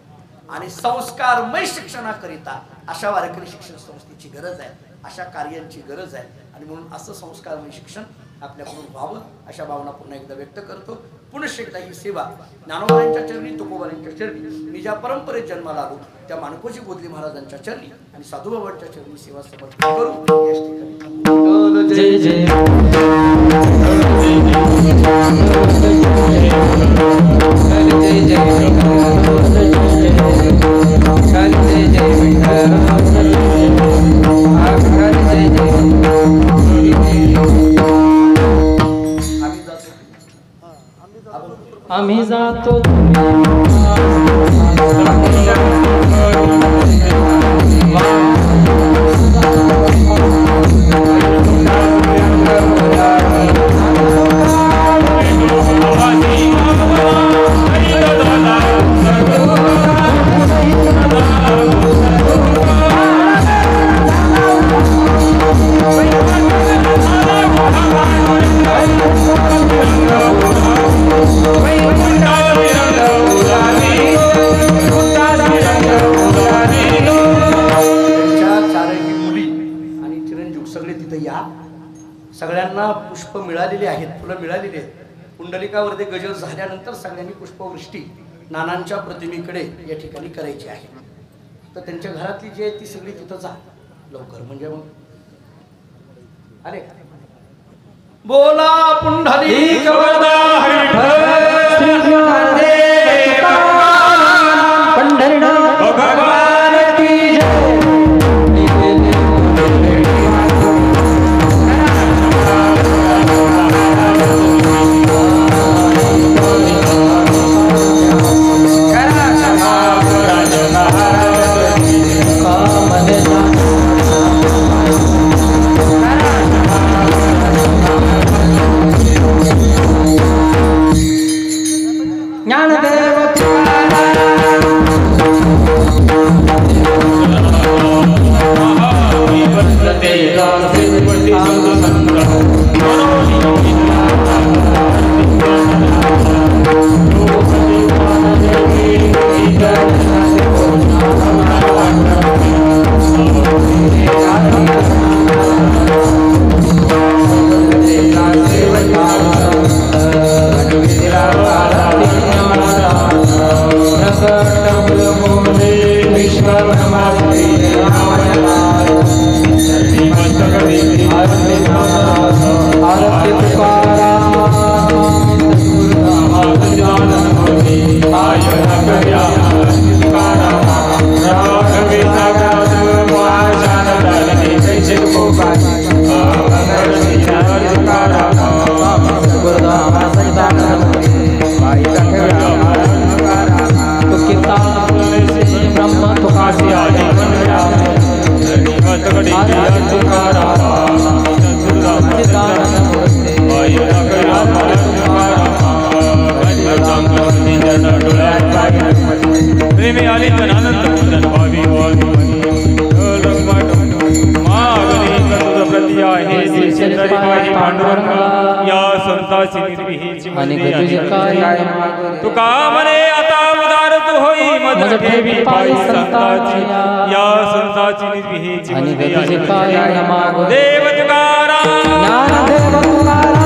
आणि संस्कारमय शिक्षणाकरिता अशा वारकरी शिक्षण संस्थेची गरज आहे, अशा कार्यांची गरज आहे. आणि म्हणून असं संस्कारमय शिक्षण आपल्याकडून व्हावं अशा भावना पुन्हा एकदा व्यक्त करतो. पुनश्च एकदा ही सेवा ज्ञानोबांच्या चरणी तुकोबांच्या चरणी मी ज्या परंपरेत जन्माला आलो त्या माणकोजी बोधले महाराजांच्या चरणी आणि साधुबाबांच्या चरणी सेवा समर्पित करू. याच ठिकाणी जय जय आम्ही जातो सगळ्यांना पुष्प मिळालेली आहेत, फुलं मिळालेली आहेत. कुंडलिकावरती गजर झाल्यानंतर सगळ्यांनी पुष्पवृष्टी नानांच्या प्रतिमेकडे या ठिकाणी करायची आहे. तर त्यांच्या घरातली जी आहे ती सगळी तिथं जा लवकर, म्हणजे मग अरे बोला पुंडलिक तुका म्हणे आता उदार तू होई मज ठेवी पायी संताची या संताची निर्विहीची देव तुकाराम ज्ञानदेव तुकाराम